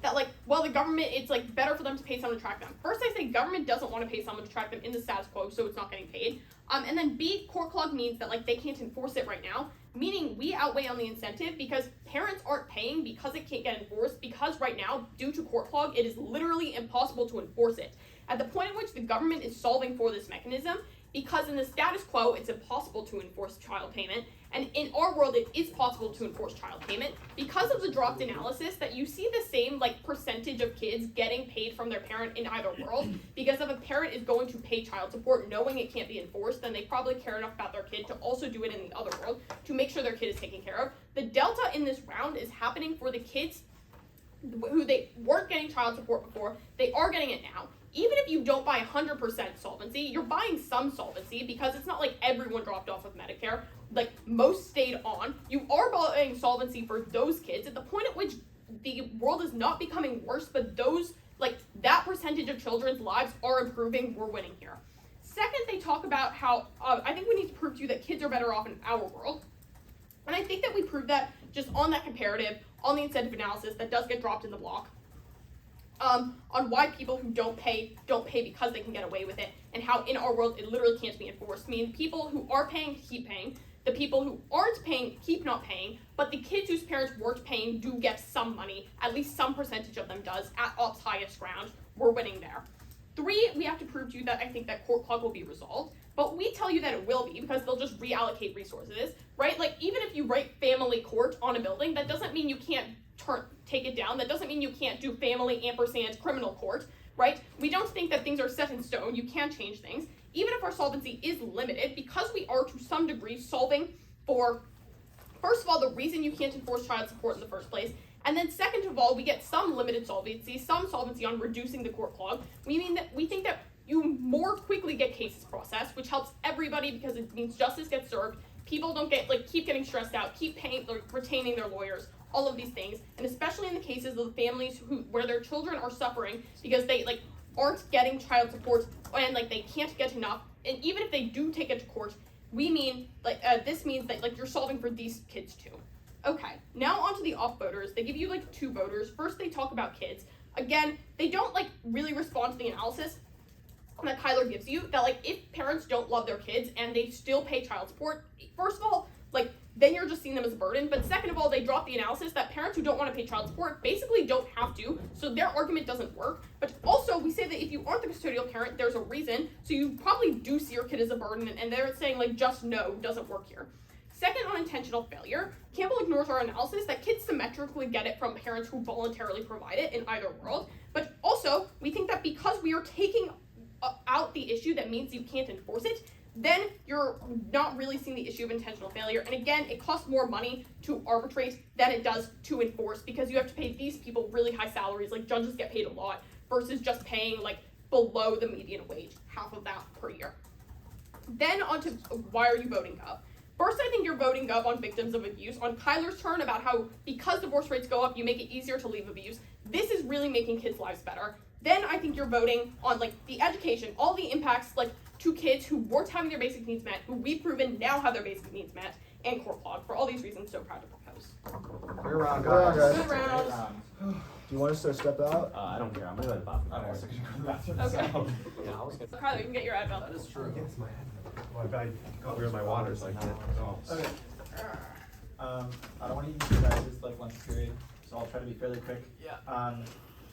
that like, well, the government, it's like better for them to pay someone to track them. First, I say government doesn't want to pay someone to track them in the status quo, so it's not getting paid. And then B, court clog means that like they can't enforce it right now, meaning we outweigh on the incentive because parents aren't paying because it can't get enforced, because right now, due to court clog, it is literally impossible to enforce it. At the point at which the government is solving for this mechanism, because in the status quo, it's impossible to enforce child payment, and in our world, it is possible to enforce child payment. Because of the dropped analysis, that you see the same like percentage of kids getting paid from their parent in either world, because if a parent is going to pay child support knowing it can't be enforced, then they probably care enough about their kid to also do it in the other world to make sure their kid is taken care of. The delta in this round is happening for the kids who they weren't getting child support before, they are getting it now. Even if you don't buy 100% solvency, you're buying some solvency because it's not like everyone dropped off of Medicare. Like, most stayed on. You are buying solvency for those kids at the point at which the world is not becoming worse, but those, like, that percentage of children's lives are improving. We're winning here. Second, they talk about how, I think we need to prove to you that kids are better off in our world. And I think that we proved that just on that comparative, on the incentive analysis that does get dropped in the block. On why people who don't pay because they can get away with it, and how in our world it literally can't be enforced. I mean, people who are paying keep paying, the people who aren't paying keep not paying, but the kids whose parents weren't paying do get some money, at least some percentage of them does, at ops highest ground. We're winning there. 3, we have to prove to you that I think that court clog will be resolved, but we tell you that it will be because they'll just reallocate resources, right? Like, even if you write family court on a building, that doesn't mean you can't take it down. That doesn't mean you can't do family ampersand criminal court, right? We don't think that things are set in stone. You can change things. Even if our solvency is limited, because we are to some degree solving for, first of all, the reason you can't enforce child support in the first place, and then second of all, we get some limited solvency, some solvency on reducing the court clog. We think that you more quickly get cases processed, which helps everybody because it means justice gets served. People don't keep getting stressed out, keep paying, retaining their lawyers, all of these things, and especially in the cases of the families where their children are suffering because they aren't getting child support and they can't get enough, and even if they do take it to court, we mean this means that you're solving for these kids too. Okay, now on to the off voters. They give you 2 voters. First, they talk about kids. Again, they don't really respond to the analysis that Kyler gives you, that if parents don't love their kids and they still pay child support, first of all, then you're just seeing them as a burden. But second of all, they drop the analysis that parents who don't want to pay child support basically don't have to, so their argument doesn't work. But also, we say that if you aren't the custodial parent, there's a reason, so you probably do see your kid as a burden, and they're saying just no, doesn't work here. Second, on intentional failure, Campbell ignores our analysis that kids symmetrically get it from parents who voluntarily provide it in either world. But also, we think that because we are taking out the issue that means you can't enforce it, then you're not really seeing the issue of intentional failure. And again, it costs more money to arbitrate than it does to enforce because you have to pay these people really high salaries, judges get paid a lot, versus just paying below the median wage, half of that per year. Then on to why are you voting Gov? First, I think you're voting Gov on victims of abuse, on Kyler's turn about how because divorce rates go up, you make it easier to leave abuse. This is really making kids' lives better. Then I think you're voting on the education, all the impacts to kids who weren't having their basic needs met, who we've proven now have their basic needs met, and court clog. For all these reasons, so proud to propose. Good round, Good round, guys. guys. Good round. Do you want us to step out? I don't care. I'm gonna go to the bathroom. I'm also gonna go to the bathroom. Okay. So. Yeah, I was gonna. Carly, you can get your Advil. That is true. Yes, my head. Well, I got rid of my water, so I can't. Okay. I don't want to use you guys' like lunch period, so I'll try to be fairly quick. Yeah.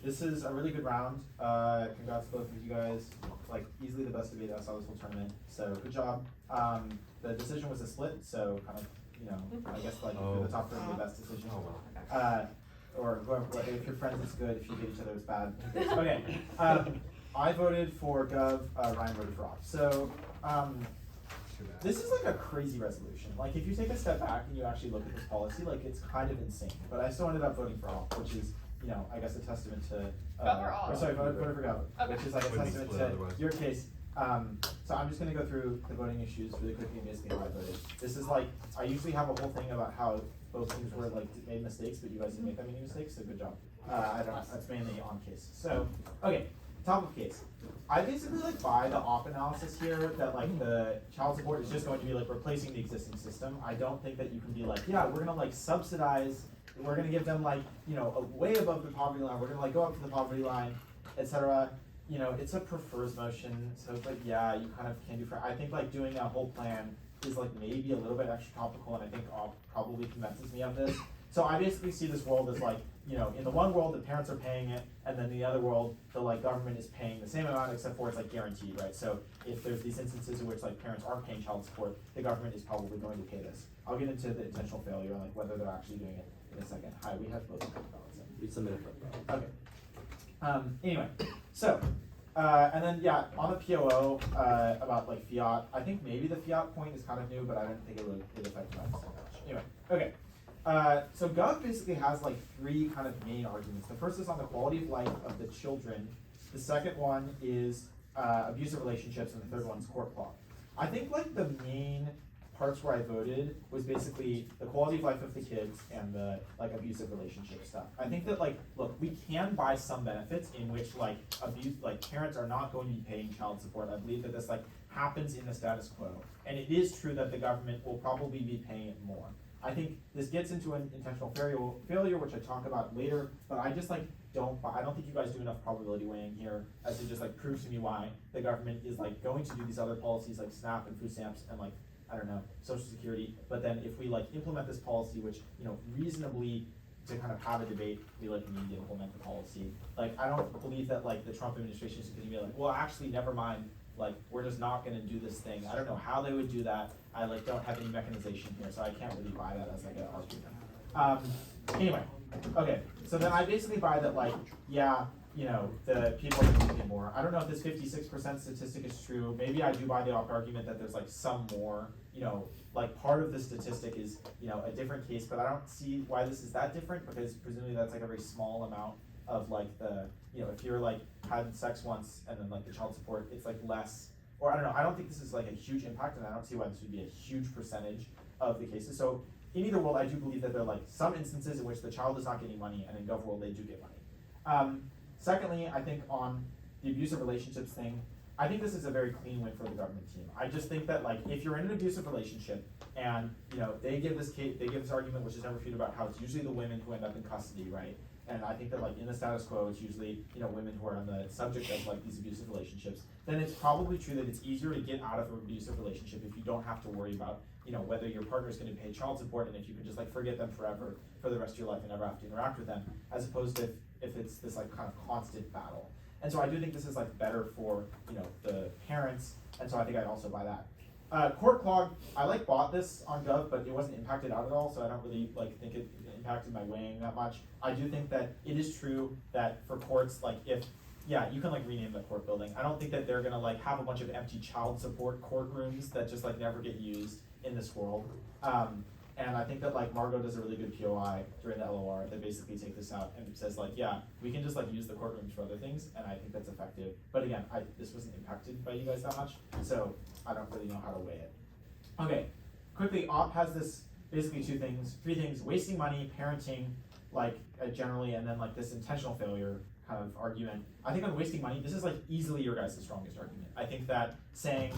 This is a really good round. Congrats to both of you guys. Like easily the best debate I saw this whole tournament. So good job. The decision was a split, so kind of I guess like for the top third, the best decision. Or whoever, like, if your friends it's good. If you hate each other it's bad. Okay. I voted for Gov. Ryan voted for Op. So this is like a crazy resolution. Like if you take a step back and you actually look at this policy, like it's kind of insane. But I still ended up voting for Op, which is I guess a testament to. Gov or Op? Sorry, voted for Gov, Okay. which is like a Would be testament split to otherwise. your case. So I'm just gonna go through the voting issues really quickly and basically how I voted. This is like I usually have a whole thing about how both teams were like made mistakes, but you guys didn't make that many mistakes, so good job. I don't. That's mainly on case. So okay, top of case. I basically like buy the op analysis here that like the child support is just going to be like replacing the existing system. I don't think that you can be like, yeah, we're gonna like subsidize. We're gonna give them like a way above the poverty line. We're gonna like go up to the poverty line, etc. It's a prefers motion, so it's like, yeah, you kind of can do. I think like doing a whole plan is like maybe a little bit extra topical, and I think probably convinces me of this. So I basically see this world as like, in the one world the parents are paying it, and then in the other world the like government is paying the same amount except for it's like guaranteed, right? So if there's these instances in which like parents aren't paying child support, the government is probably going to pay this. I'll get into the intentional failure and like whether they're actually doing it in a second. Hi, we have both of them. We submitted for Okay. Anyway, so, and then yeah, on the POO, about like fiat, I think maybe the fiat point is kind of new, but I don't think it would affect us so much. Anyway, okay. So Gov basically has like three kind of main arguments. The first is on the quality of life of the children. The second one is abusive relationships, and the third one's court clock. I think like the main parts where I voted was basically the quality of life of the kids and the like abusive relationship stuff. I think that like, look, we can buy some benefits in which like parents are not going to be paying child support. I believe that this like happens in the status quo, and it is true that the government will probably be paying it more. I think this gets into an intentional failure, which I talk about later, but I just like I don't think you guys do enough probability weighing here as to just like prove to me why the government is like going to do these other policies like SNAP and food stamps and like I don't know, Social Security, but then if we like implement this policy, which, reasonably to kind of have a debate, we like need to implement the policy. Like, I don't believe that like the Trump administration is gonna be like, well, actually, never mind, like, we're just not gonna do this thing. I don't know how they would do that. I like don't have any mechanization here, so I can't really buy that as like an argument. Anyway, okay, so then I basically buy that like, yeah, the people are gonna pay more. I don't know if this 56% statistic is true. Maybe I do buy the argument that there's like some more, like part of the statistic is, a different case, but I don't see why this is that different because presumably that's like a very small amount of like the, if you're like had sex once and then like the child support, it's like less, or I don't know, I don't think this is like a huge impact and I don't see why this would be a huge percentage of the cases. So in either world, I do believe that there are like some instances in which the child is not getting money and in Gov world they do get money. Secondly, I think on the abusive relationships thing, I think this is a very clean win for the government team. I just think that like if you're in an abusive relationship and they give this argument which is never refuted about how it's usually the women who end up in custody, right? And I think that like in the status quo it's usually women who are on the subject of like these abusive relationships. Then it's probably true that it's easier to get out of an abusive relationship if you don't have to worry about whether your partner is going to pay child support and if you can just like forget them forever for the rest of your life and never have to interact with them, as opposed to if it's this like kind of constant battle. And so I do think this is like better for the parents, and so I think I'd also buy that. Court clog, I like bought this on Gov, but it wasn't impacted out at all, so I don't really like think it impacted my weighing that much. I do think that it is true that for courts, like you can like rename the court building. I don't think that they're gonna like have a bunch of empty child support courtrooms that just like never get used in this world. And I think that like Margot does a really good POI during the LOR that basically take this out and it says like, yeah, we can just like use the courtrooms for other things, and I think that's effective. But again, this wasn't impacted by you guys that much, so I don't really know how to weigh it. Okay, quickly, OP has this basically three things: wasting money, parenting, like generally, and then like this intentional failure kind of argument. I think on wasting money, this is like easily your guys' strongest argument. I think that saying,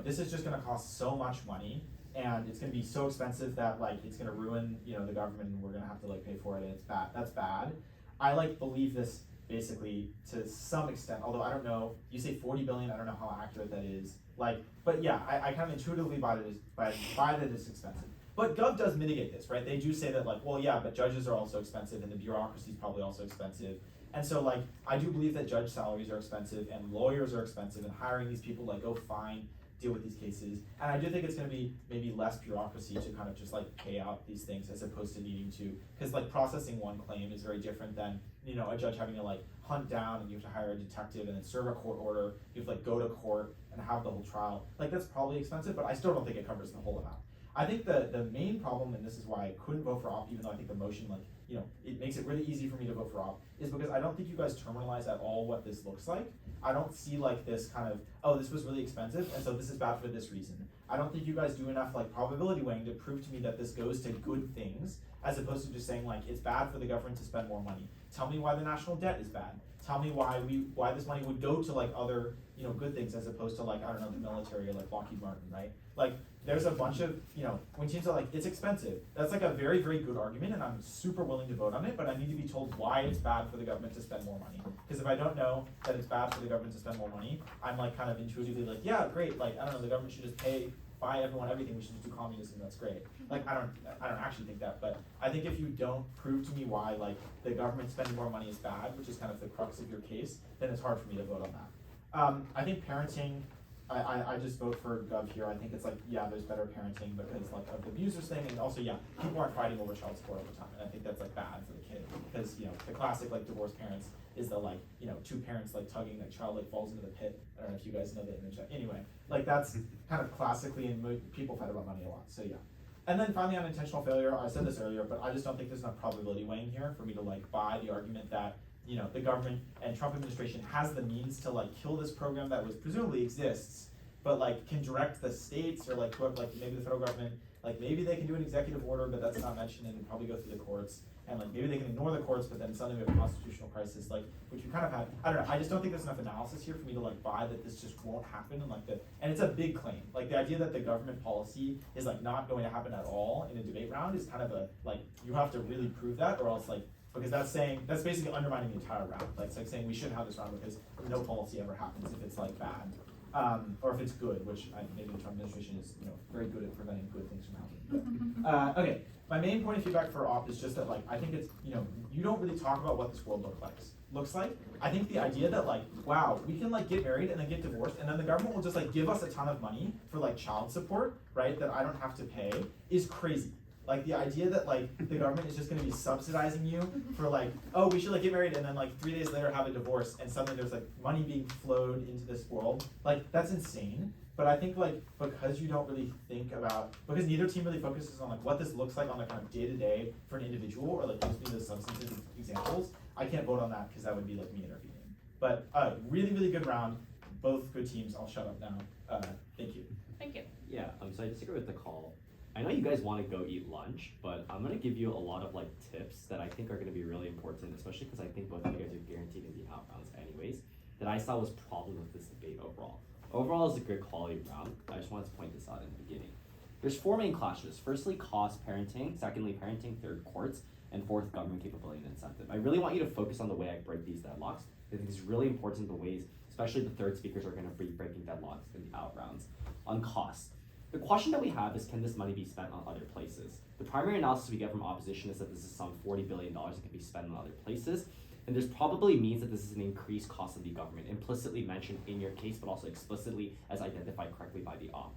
this is just gonna cost so much money, and it's gonna be so expensive that like it's gonna ruin, you know, the government, and we're gonna have to like pay for it, and it's bad. That's bad. I like believe this basically to some extent, although I don't know. You say 40 billion, I don't know how accurate that is. Like, but yeah, I kind of intuitively buy that it's expensive. But Gov does mitigate this, right? They do say that like, well, yeah, but judges are also expensive, and the bureaucracy is probably also expensive. And so like, I do believe that judge salaries are expensive, and lawyers are expensive, and hiring these people to like go find, deal with these cases. And I do think it's gonna be maybe less bureaucracy to kind of just like pay out these things as opposed to needing to, because like processing one claim is very different than, you know, a judge having to like hunt down, and you have to hire a detective and then serve a court order. You have to like go to court and have the whole trial. Like that's probably expensive, but I still don't think it covers the whole amount. I think the main problem, and this is why I couldn't vote for op, even though I think the motion, like, you know, it makes it really easy for me to vote for op, is because I don't think you guys terminalize at all what this looks like. I don't see like this kind of, oh, this was really expensive, and so this is bad for this reason. I don't think you guys do enough like probability weighing to prove to me that this goes to good things, as opposed to just saying like, it's bad for the government to spend more money. Tell me why the national debt is bad. Tell me why this money would go to like other, you know, good things as opposed to like, I don't know, the military or like Lockheed Martin, right? Like, there's a bunch of, you know, when teams are like, it's expensive, that's like a very, very good argument, and I'm super willing to vote on it, but I need to be told why it's bad for the government to spend more money. Because if I don't know that it's bad for the government to spend more money, I'm like kind of intuitively like, yeah, great, like, I don't know, the government should just buy everyone everything, we should just do communism, that's great. Like, I don't actually think that, but I think if you don't prove to me why, like, the government spending more money is bad, which is kind of the crux of your case, then it's hard for me to vote on that. I think parenting, I just vote for Gov here. I think it's like, yeah, there's better parenting because like of the abusers thing, and also, yeah, people aren't fighting over child support over time, and I think that's like bad for the kid, because, you know, the classic like divorced parents is the like, you know, two parents like tugging, the child like falls into the pit. I don't know if you guys know the image. Anyway, like that's kind of classically, and people fight about money a lot, so yeah. And then finally on intentional failure, I said this earlier, but I just don't think there's enough probability weighing here for me to like buy the argument that, you know, the government and Trump administration has the means to like kill this program that was presumably exists, but like can direct the states or like whoever, like maybe the federal government, like maybe they can do an executive order, but that's not mentioned and probably go through the courts, and like maybe they can ignore the courts, but then suddenly we have a constitutional crisis, like which we kind of had. I don't know. I just don't think there's enough analysis here for me to like buy that this just won't happen, and like and it's a big claim. Like the idea that the government policy is like not going to happen at all in a debate round is kind of a like you have to really prove that, or else like. Because that's basically undermining the entire round. Like it's like saying we shouldn't have this round because no policy ever happens if it's like bad, or if it's good, which maybe the Trump administration is, you know, very good at preventing good things from happening. Okay, my main point of feedback for op is just that like I think it's, you know, you don't really talk about what this world looks like. I think the idea that like, wow, we can like get married and then get divorced, and then the government will just like give us a ton of money for like child support, right, that I don't have to pay, is crazy. Like the idea that like the government is just gonna be subsidizing you for like, oh, we should like get married and then like 3 days later have a divorce, and suddenly there's like money being flowed into this world, like that's insane. But I think like because you don't really think about, because neither team really focuses on like what this looks like on the kind of day-to-day for an individual, or like gives me the substantive examples, I can't vote on that because that would be like me intervening. But really, really good round, both good teams. I'll shut up now. Thank you. Thank you. Yeah, so I disagree with the call. I know you guys want to go eat lunch, but I'm going to give you a lot of like tips that I think are going to be really important, especially because I think both of you guys are guaranteed in the out rounds anyways, that I saw was problem with this debate overall. Overall, it's a good quality round. I just wanted to point this out in the beginning. There's 4 main clashes. Firstly, cost parenting. Secondly, parenting. Third, courts. And fourth, government capability and incentive. I really want you to focus on the way I break these deadlocks. I think it's really important the ways, especially the third speakers are going to be breaking deadlocks in the out rounds. On cost. The question that we have is, can this money be spent on other places? The primary analysis we get from opposition is that this is some $40 billion that can be spent on other places. And there's probably means that this is an increased cost of the government, implicitly mentioned in your case, but also explicitly as identified correctly by the op.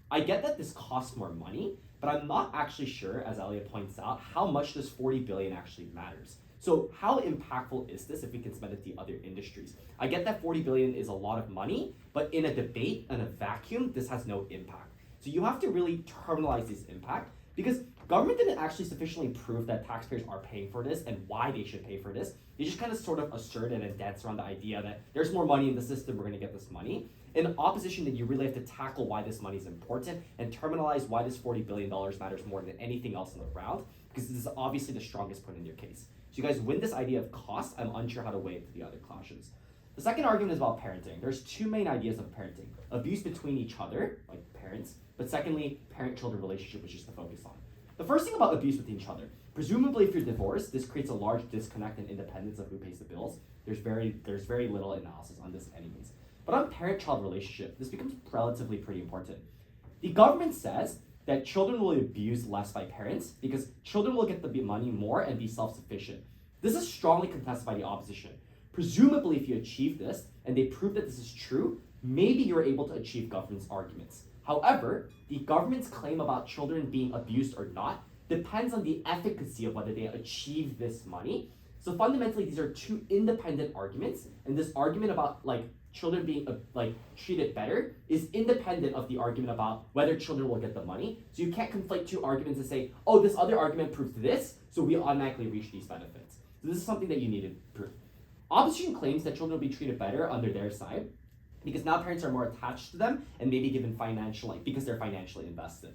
I get that this costs more money, but I'm not actually sure, as Elliot points out, how much this $40 billion actually matters. So how impactful is this if we can spend it to other industries? I get that $40 billion is a lot of money, but in a debate, in a vacuum, this has no impact. So you have to really terminalize this impact, because government didn't actually sufficiently prove that taxpayers are paying for this and why they should pay for this. They just kind of sort of assert and dance around the idea that there's more money in the system, we're gonna get this money. In opposition, that you really have to tackle why this money is important and terminalize why this $40 billion matters more than anything else in the round, because this is obviously the strongest point in your case. So you guys win this idea of cost. I'm unsure how to weigh it to the other clashes. The second argument is about parenting. There's two main ideas of parenting. Abuse between each other, like parents, but secondly, parent-children relationship, which is the focus on. The first thing about abuse with each other, presumably if you're divorced, this creates a large disconnect in independence of who pays the bills. There's very little analysis on this anyways. But on parent-child relationship, this becomes relatively pretty important. The government says that children will be abused less by parents because children will get the money more and be self-sufficient. This is strongly contested by the opposition. Presumably, if you achieve this and they prove that this is true, maybe you're able to achieve government's arguments. However, the government's claim about children being abused or not depends on the efficacy of whether they achieve this money. So fundamentally, these are two independent arguments, and this argument about children being treated better is independent of the argument about whether children will get the money. So you can't conflate two arguments and say, oh, this other argument proves this, so we automatically reach these benefits. So this is something that you need to prove. Opposition claims that children will be treated better under their side because now parents are more attached to them and maybe given financial, because they're financially invested.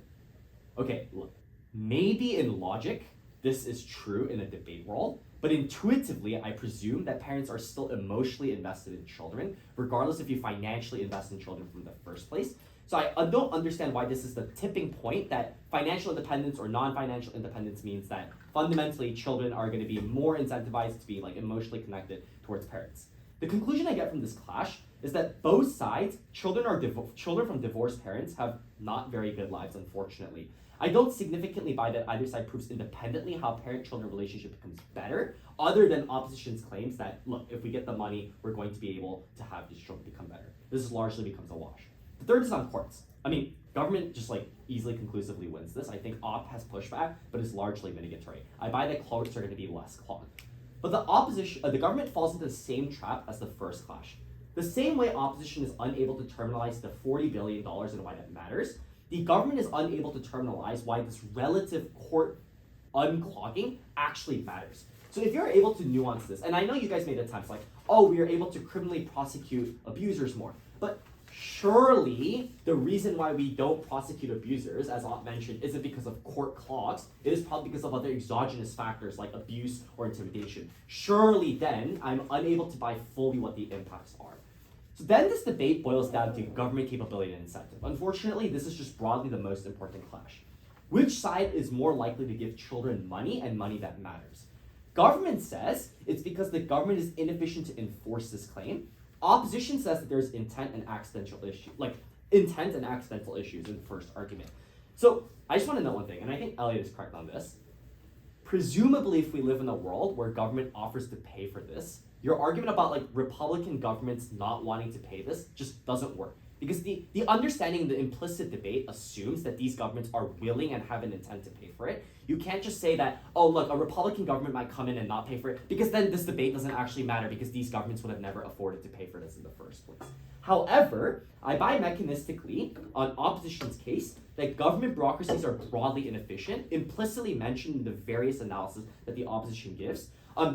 Okay, look, maybe in logic, this is true in a debate world, but intuitively, I presume that parents are still emotionally invested in children, regardless if you financially invest in children from the first place. So I don't understand why this is the tipping point that financial independence or non-financial independence means that fundamentally children are going to be more incentivized to be emotionally connected towards parents. The conclusion I get from this clash is that both sides, children from divorced parents have not very good lives, unfortunately. I don't significantly buy that either side proves independently how parent-children relationship becomes better, other than opposition's claims that, look, if we get the money, we're going to be able to have these children become better. This largely becomes a wash. The third is on courts. I mean, government just easily conclusively wins this. I think op has pushback, but is largely mitigatory. I buy that courts are going to be less clogged. But the government falls into the same trap as the first clash. The same way opposition is unable to terminalize the $40 billion and why that matters, the government is unable to terminalize why this relative court unclogging actually matters. So if you're able to nuance this, and I know you guys made attempts we are able to criminally prosecute abusers more, but surely the reason why we don't prosecute abusers, as Ott mentioned, isn't because of court clogs. It is probably because of other exogenous factors like abuse or intimidation. Surely then, I'm unable to buy fully what the impacts are. So then this debate boils down to government capability and incentive. Unfortunately, this is just broadly the most important clash. Which side is more likely to give children money and money that matters? Government says it's because the government is inefficient to enforce this claim. Opposition says that there's intent and accidental issues in the first argument. So I just want to know one thing, and I think Elliot is correct on this. Presumably, if we live in a world where government offers to pay for this, your argument about Republican governments not wanting to pay this just doesn't work. Because the understanding, the implicit debate assumes that these governments are willing and have an intent to pay for it. You can't just say that, oh look, a Republican government might come in and not pay for it, because then this debate doesn't actually matter because these governments would have never afforded to pay for this in the first place. However, I buy mechanistically on opposition's case that government bureaucracies are broadly inefficient, implicitly mentioned in the various analysis that the opposition gives.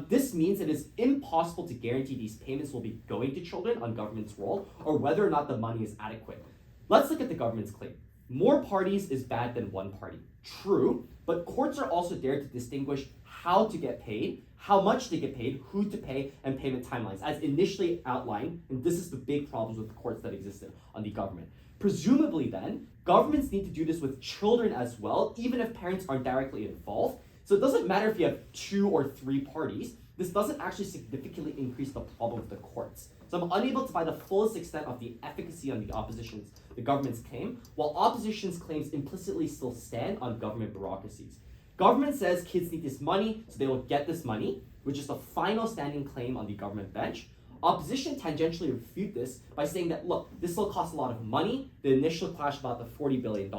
This means it is impossible to guarantee these payments will be going to children on government's role or whether or not the money is adequate. Let's look at the government's claim. More parties is bad than one party. True, but courts are also there to distinguish how to get paid, how much to get paid, who to pay, and payment timelines, as initially outlined, and this is the big problems with the courts that existed on the government. Presumably then, governments need to do this with children as well, even if parents aren't directly involved. So it doesn't matter if you have 2 or 3 parties, this doesn't actually significantly increase the problem with the courts. So I'm unable to buy the fullest extent of the efficacy on the government's claim, while opposition's claims implicitly still stand on government bureaucracies. Government says kids need this money, so they will get this money, which is the final standing claim on the government bench. Opposition tangentially refute this by saying that, look, this will cost a lot of money, the initial clash about the $40 billion,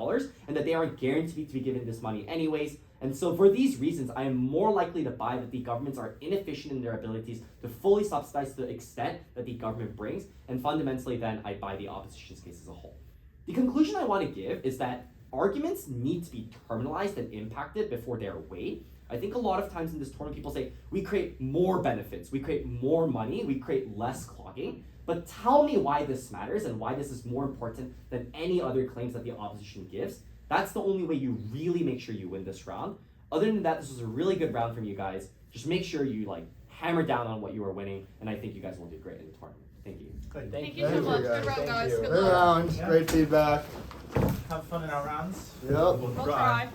and that they aren't guaranteed to be given this money anyways. And so for these reasons, I am more likely to buy that the governments are inefficient in their abilities to fully subsidize to the extent that the government brings, and fundamentally then I buy the opposition's case as a whole. The conclusion I want to give is that arguments need to be terminalized and impacted before they are weighed. I think a lot of times in this tournament people say, we create more benefits, we create more money, we create less clogging, but tell me why this matters and why this is more important than any other claims that the opposition gives. That's the only way you really make sure you win this round. Other than that, this was a really good round from you guys. Just make sure you hammer down on what you are winning, and I think you guys will do great in the tournament. Thank you. Thank you so much. Good round, guys. Good Good luck. round. Yeah. Great feedback. Have fun in our rounds. Yep. We'll try.